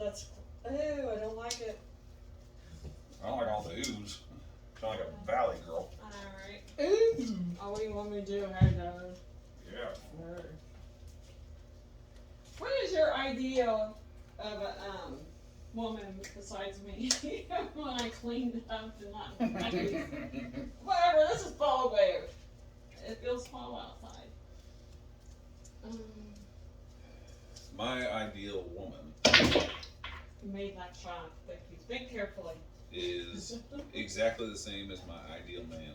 that's, ooh, I don't like it. I don't like all the ooze. Sound like a valley girl. Alright. Ooh. Oh, what do you want me to do? Hey, Dad. Yeah. Alright. What is your idea of a woman besides me? When I cleaned up and not whatever, this is fall wave. It feels fall outside. My ideal woman You made that shot. Thank you. Think carefully. is exactly the same as my ideal man.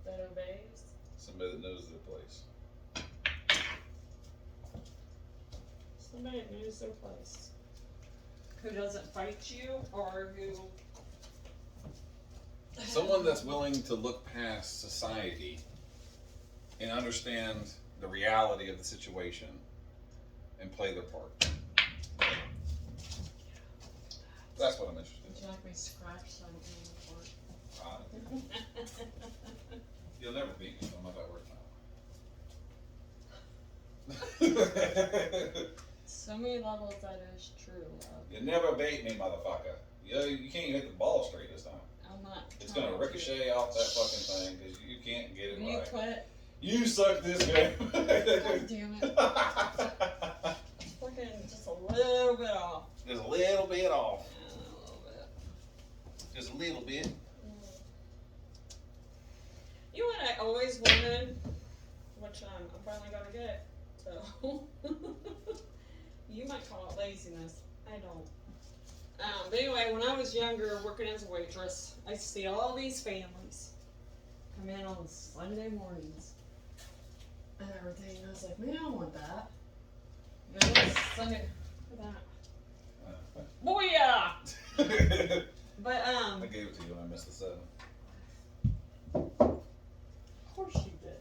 That obeys. Somebody that knows their place. Somebody that knows their place. Who doesn't fight you, or who... Someone that's willing to look past society and understand the reality of the situation and play their part. That's what I'm interested Would you like me to scratch some in. You'll never beat me, no matter what time. So many levels that is true, love. You never beat me, motherfucker. You can't even hit the ball straight this time. I'm not. It's gonna ricochet off that fucking thing because you can't get it Will you right. quit? You suck this game. God damn it. Freaking just a little bit off. Just a little bit off. Yeah, a little bit. Just a little bit. You know what I always wanted, which I'm finally gonna get. So you might call it laziness. I don't. But anyway, when I was younger, working as a waitress, I used to see all these families come in on Sunday mornings and everything. And I was like, man, I want that. You know, Sunday. Look at that. Booyah! But I gave it to you when I missed the 7. of course you did.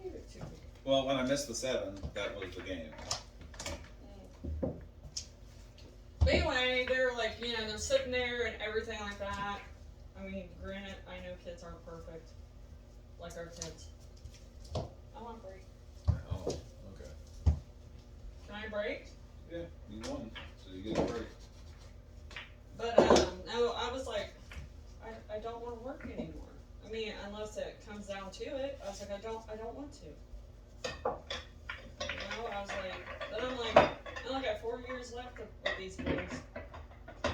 Give it to me. Well, when I missed the 7, that was the game. But anyway, they're like, you know, they're sitting there and everything like that. I mean, granted, I know kids aren't perfect, like our kids. I want a break. Oh, okay. Can I break? Yeah, you won, so you get a break. But no, I was like, I don't want to work anymore. I mean, unless it comes down to it, I was like, I don't want to. You know, I was like, then I'm like, I only got 4 years left of these boys.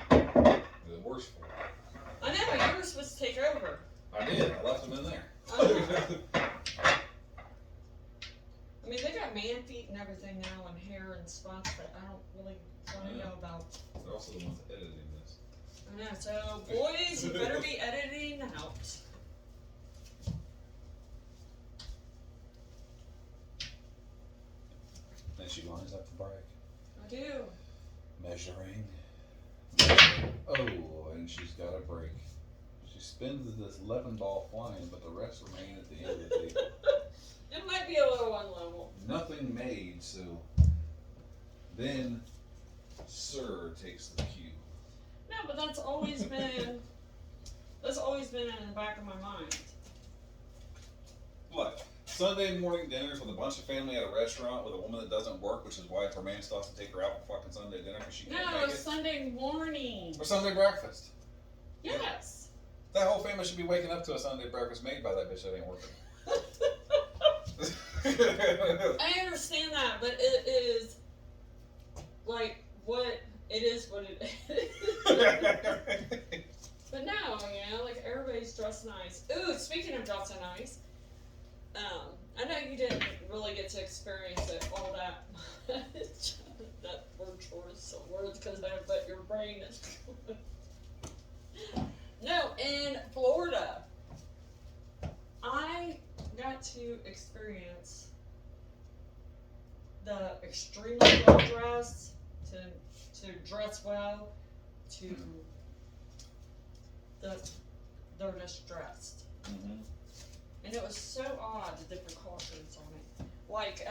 The worst for it. I know, you were supposed to take over. I did. I left them in there. I mean, they got man feet and everything now, and hair and spots that I don't really want to know about. They're also the ones editing this. I know, so boys, you better be editing out. Then she lines up the break. I do. Measuring. Oh, and she's got a break. She spins this 11 ball flying, but the rest remain at the end of the table. It might be a little unlevel. Nothing made, so then Sir takes the cue. No, but that's always been in the back of my mind. What? Sunday morning dinners with a bunch of family at a restaurant with a woman that doesn't work, which is why her man still has to take her out for fucking Sunday dinner because she can't No, make it's it. Sunday morning. Or Sunday breakfast. Yes. That whole family should be waking up to a Sunday breakfast made by that bitch that ain't working. I understand that, but it is like what it is. But no, you know, like everybody's dressed nice. Ooh, speaking of dressing nice, I know you didn't really get to experience it, all that. That word choice of words because I bet your brain is. No, in Florida, I got to experience the extremely well dressed to dress well to they're just dressed. Mm-hmm. And it was so odd, the different cultures on it. Like,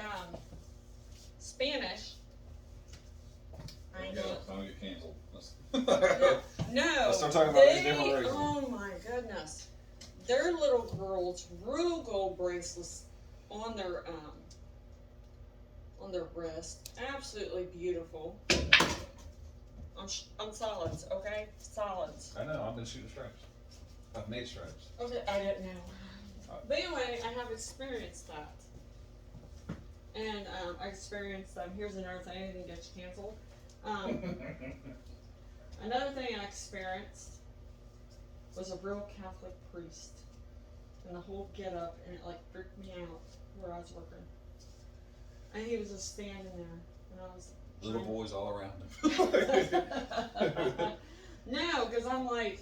Spanish. I know. Don't get canceled. No. Let's start talking about these different races. Oh my goodness. Their little girls, real gold bracelets on their wrist. Absolutely beautiful. I'm solids, okay? Solids. I know, I've been shooting stripes. I've made stripes. Okay, I didn't know. But anyway, I have experienced that. And I experienced, here's another thing, I didn't get you canceled. Another thing I experienced was a real Catholic priest. And the whole get up, and it like freaked me out where I was working. And he was just standing there, and I was Little boys all around him. No, because I'm like,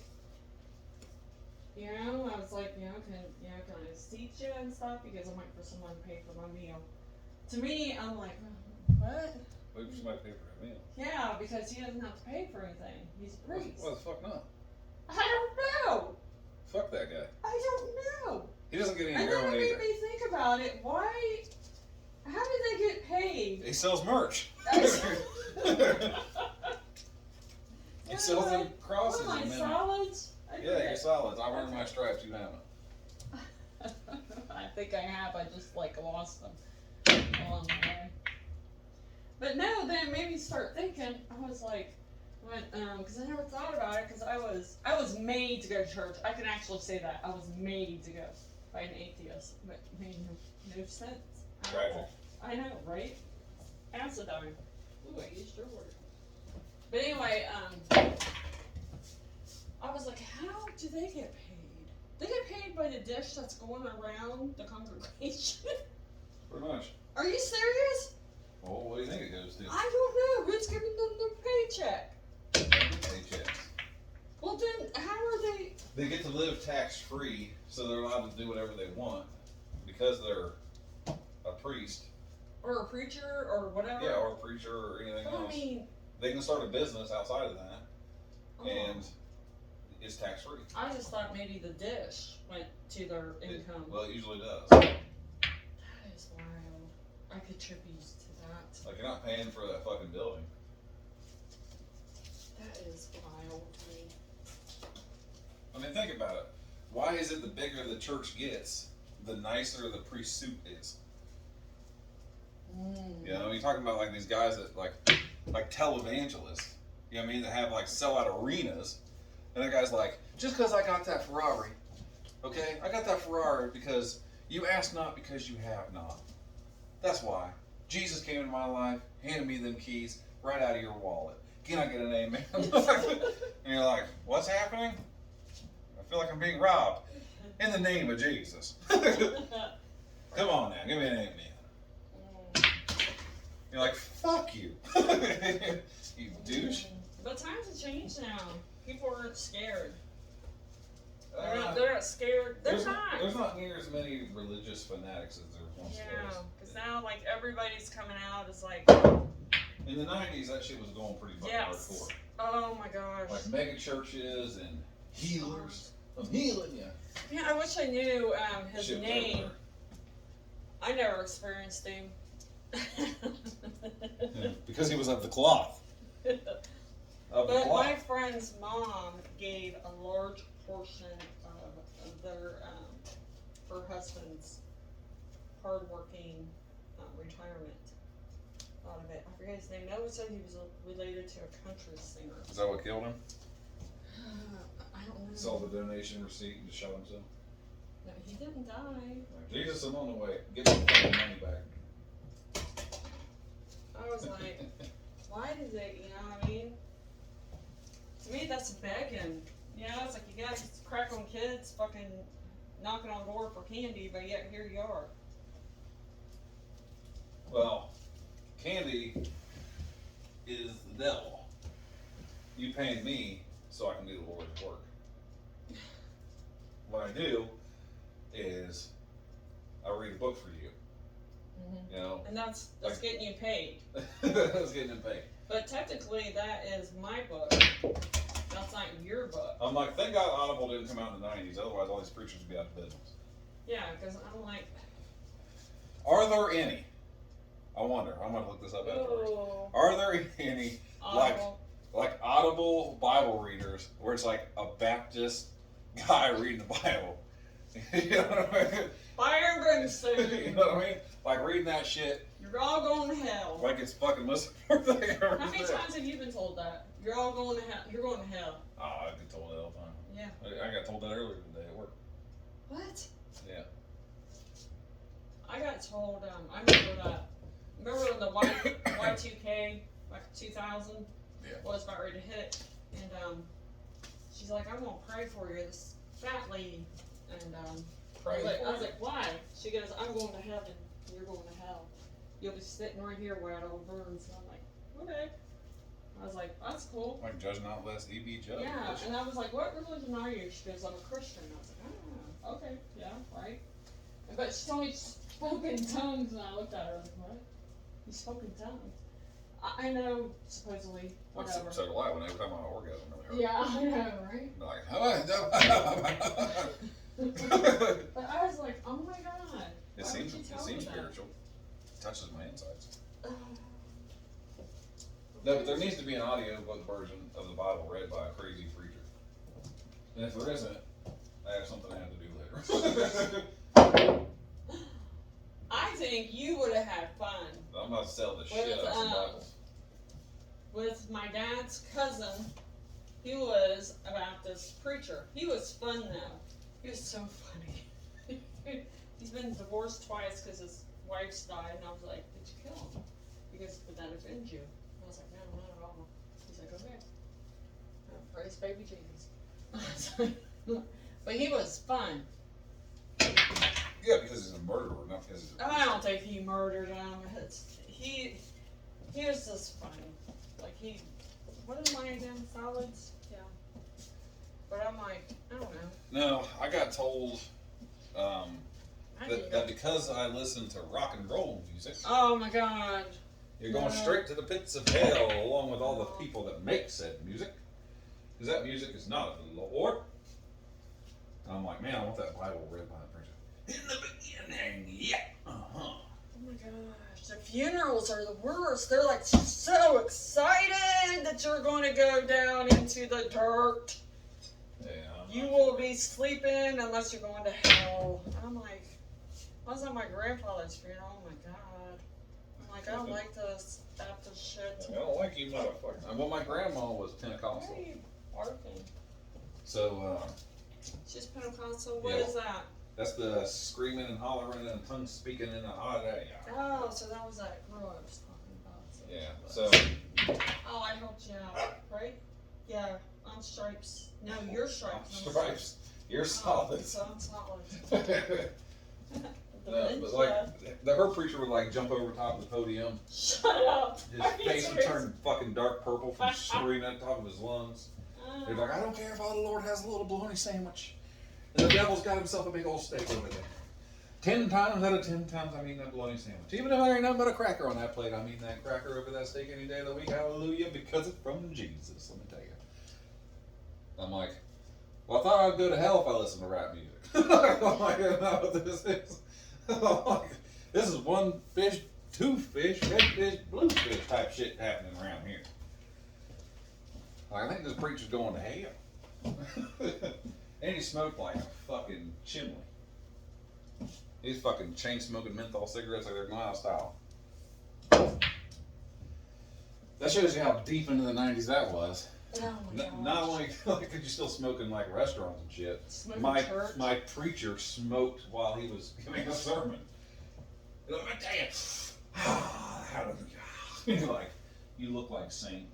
you know, I was like, can I seat you and stuff? Because I'm waiting for someone to pay for my meal. To me, I'm like, what? Wait for somebody to pay for a meal. Yeah, because he doesn't have to pay for anything. He's a priest. What the fuck not? I don't know. Fuck that guy. I don't know. He doesn't get any And then heroin it made either. me think about it. Why? How did they get paid? He sells merch. He sells them What crosses. am I, and then- solids? Yeah, you're solids. I wear my stripes. You haven't. I think I have. I just like lost them along the way. But no, then it made me start thinking. I was like, because I never thought about it. Because I was made to go to church. I can actually say that I was made to go by an atheist, but it made no sense. Tragic. I know, right? Acidine. Ooh, I used your word. But anyway, I was like, how do they get paid? They get paid by the dish that's going around the congregation. Pretty much. Are you serious? Well, what do you think it goes to? I don't know. Who's giving them their paycheck? Paychecks. Well, then how are they? They get to live tax-free, so they're allowed to do whatever they want because they're a priest. Or a preacher or whatever? Yeah, or a preacher or anything But else. I mean, They can start a business outside of that, oh, and it's tax-free. I just thought maybe the dish went to their income. Well, it usually does. That is wild. I could tribute to that. Like, you're not paying for that fucking building. That is wild to me. I mean, think about it. Why is it the bigger the church gets, the nicer the priest suit is? You know, you're talking about like these guys that like televangelists, you know what I mean, that have like sell out arenas, and that guy's like, just because I got that Ferrari, okay, I got that Ferrari because you asked not because you have not. That's why. Jesus came into my life, handed me them keys right out of your wallet. Can I get an amen? And you're like, what's happening? I feel like I'm being robbed. In the name of Jesus. Come on now, give me an amen. You're like, fuck you. You douche. But times have changed now. People aren't scared. They're not scared. They're not. There's not near as many religious fanatics as there once Yeah, was. because now like everybody's coming out as like, In the 90s, that shit was going pretty fucking yes. hardcore. Oh my gosh. Like mega churches and healers. I'm healing you. Yeah, I wish I knew his Shit was name. everywhere. I never experienced him. Yeah, because he was of the cloth. Of the But cloth. my friend's mom gave a large portion of their her husband's hardworking retirement out of it. I forget his name. That was said he was related to a country singer. Is that what killed him? I don't know. Saw the donation receipt and just shot himself. No, he didn't die. Like, Jesus, I'm on the way. Get my fucking money back. I was like, why does it, you know what I mean? To me, that's begging. You know, it's like you got crack on kids fucking knocking on the door for candy, but yet here you are. Well, candy is the devil. You paying me so I can do the Lord's work. What I do is I read a book for you. Mm-hmm. You know, And that's Like- getting you paid. that's getting him paid. But technically, that is my book. That's not your book. I'm like, thank God Audible didn't come out in the 90s, otherwise all these preachers would be out of business. Yeah, because I'm like, Are there any? I wonder. I'm gonna look this up afterwards. oh, Are there any Audible. like Audible Bible readers where it's like a Baptist guy reading the Bible? You know what I mean? Fire and brimstone. You know what I mean? Like reading that shit You're all going to hell. like it's fucking Muslim birthday ever How many said. times have you been told that? You're all going to hell. You're going to hell. Oh, I get told that all the time. Yeah. I got told that earlier today at work. What? Yeah. I got told, I remember that. Remember when the Y2K, like 2000, Yeah. was about ready to hit? And she's like, I'm going to pray for you, this fat lady. And I was like, why? She goes, I'm going to heaven, you're going to hell. You'll be sitting right here where it all burns. And I'm like, okay. I was like, that's cool. Like judge not lest ye be judged. Yeah, and I was like, what religion are you? She goes, I'm a Christian. I was like, oh, okay, yeah, right. But she told me she spoke in tongues, and I looked at her, I was like, what? You spoke in tongues? I know, supposedly, Like, whatever. so do I when every time I orgasm really hard. Yeah, I know, right? Like, But I was like, oh my god. it Why seems would you tell me that? spiritual. It touches my insides. No, but there needs to be an audiobook version of the Bible read by a crazy preacher. And if there isn't, I have something I have to do later. I think you would have had fun I'm about to sell the shit out of some Bibles. with my dad's cousin. He was about this preacher. He was fun though. He was so funny. He's been divorced twice because his wife's died, and I was like, "Did you kill him? Because would that offend you?" And I was like, "No, not at all." He's like, "Okay." Praise baby Jesus. But he was fun. Yeah, because he's a murderer, not because he's a I don't think he murdered him. He was just funny. Like what am I again? Solids? Yeah. But I'm like, I don't know. No, I got told that because I listen to rock and roll music, oh my God, you're going straight to the pits of hell, along with all the people that make said music, because that music is not of the Lord. And I'm like, man, I want that Bible read by the preacher. In the beginning, yeah. Oh my gosh, the funerals are the worst. They're like so excited that you're going to go down into the dirt. Yeah. You will be sleeping unless you're going to hell. I'm like, I was at my grandfather's funeral. Oh my God. I'm like, I don't like this Baptist shit. I don't like you, motherfucker. Well, my grandma was Pentecostal. Why are you barking? So, She's Pentecostal. What Yeah. is that? that's the screaming and hollering and tongue speaking in the hot air. Oh, so that was that girl I was talking about. So Yeah, but- Oh, I helped you out, right? Yeah, on stripes. No, your stripes. on Stripes. You're solid. So I'm solid. No, but like, her preacher would like jump over top of the podium. Shut up. His Are you face would serious? turn fucking dark purple from screaming at the top of his lungs. He'd be like, I don't care if all the Lord has a little bologna sandwich. And the devil's got himself a big old steak over there. 10 times out of 10 times I'm eating that bologna sandwich. Even if there ain't nothing but a cracker on that plate, I'm eating that cracker over that steak any day of the week. Hallelujah, because it's from Jesus, let me tell you. I'm like, well, I thought I'd go to hell if I listened to rap music. I'm like, I don't know what this is. I'm like, this is one fish, two fish, red fish, blue fish type shit happening around here. I think this preacher's going to hell. And he smoked like a fucking chimney. He's fucking chain smoking menthol cigarettes like they're going out of style. That shows you how deep into the 90s that was. Oh my gosh. Not only like, could you still smoke in like restaurants and shit, Smoke in my church? preacher smoked while he was giving a sermon. And I'm like, damn, hallelujah. He's like, you look like Saint.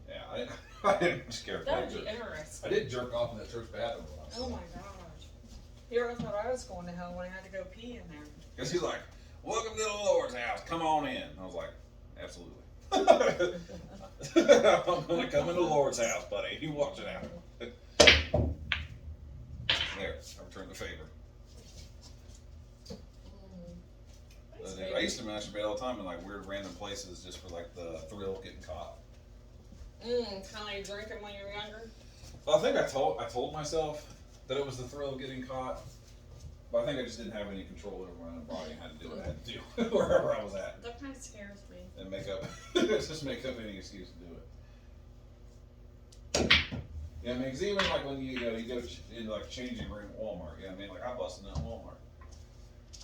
Yeah, I didn't scare That would church. be interesting. I did jerk off in that church bathroom once. Oh my gosh. Here I thought I was going to hell when I had to go pee in there. Because he's like, welcome to the Lord's house, come on in. I was like, absolutely. I'm going to come in the Lord's house, buddy. You watch it out. There, I returned the favor. I used to masturbate all the time in like weird random places just for like the thrill of getting caught. Kind of like drinking when you're younger. Well, I think I told myself that it was the thrill of getting caught, but I think I just didn't have any control over my own body and had to do what I had to do wherever I was at. That kind of scares me. And just make up any excuse to do it. Yeah, I mean, because even like when you go in like changing room at Walmart, you know what I mean? Like I busted out Walmart.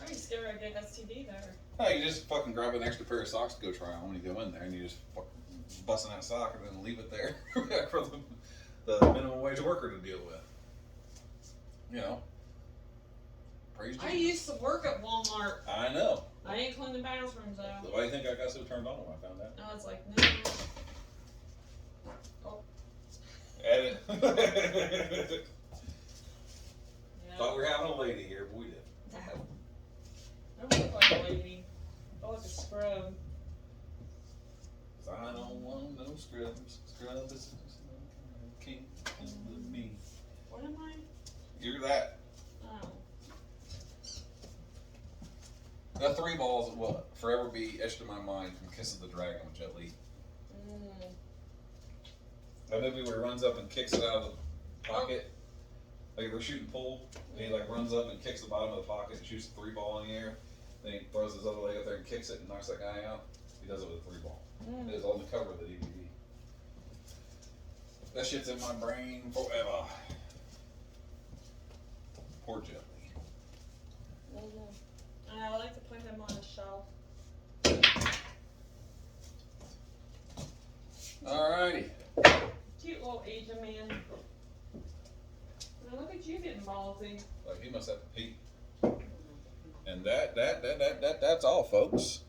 Are you scared I get STD there? No, you just fucking grab an extra pair of socks to go try on when you go in there, and you just fucking busting that sock and then leave it there for the minimum wage worker to deal with. You know. Praise I Jesus. used to work at Walmart. I know. I ain't clean the bathrooms though. Why do you think I got so turned on when I found out? I was like, no. Oh, Edit. yeah. Thought we were having a lady here, but we didn't. No. I don't look like a lady. I look like a scrub. I don't want no scrubs. Scrubs is king with me. What am I? You're that. Oh. The three balls will forever be etched in my mind from Kiss of the Dragon with Jet Li. That movie where he runs up and kicks it out of the pocket. Like they're shooting pool, and he like runs up and kicks the bottom of the pocket and shoots the three ball in the air. Then he throws his other leg up there and kicks it and knocks that guy out. He does it with a 3-ball. Mm. It is on the cover of the DVD. That shit's in my brain forever. Poor Jelly. I like to put him on a shelf. Alrighty. Cute little Asian man. Now look at you getting ballsy. Like he must have to pee. And that's all, folks.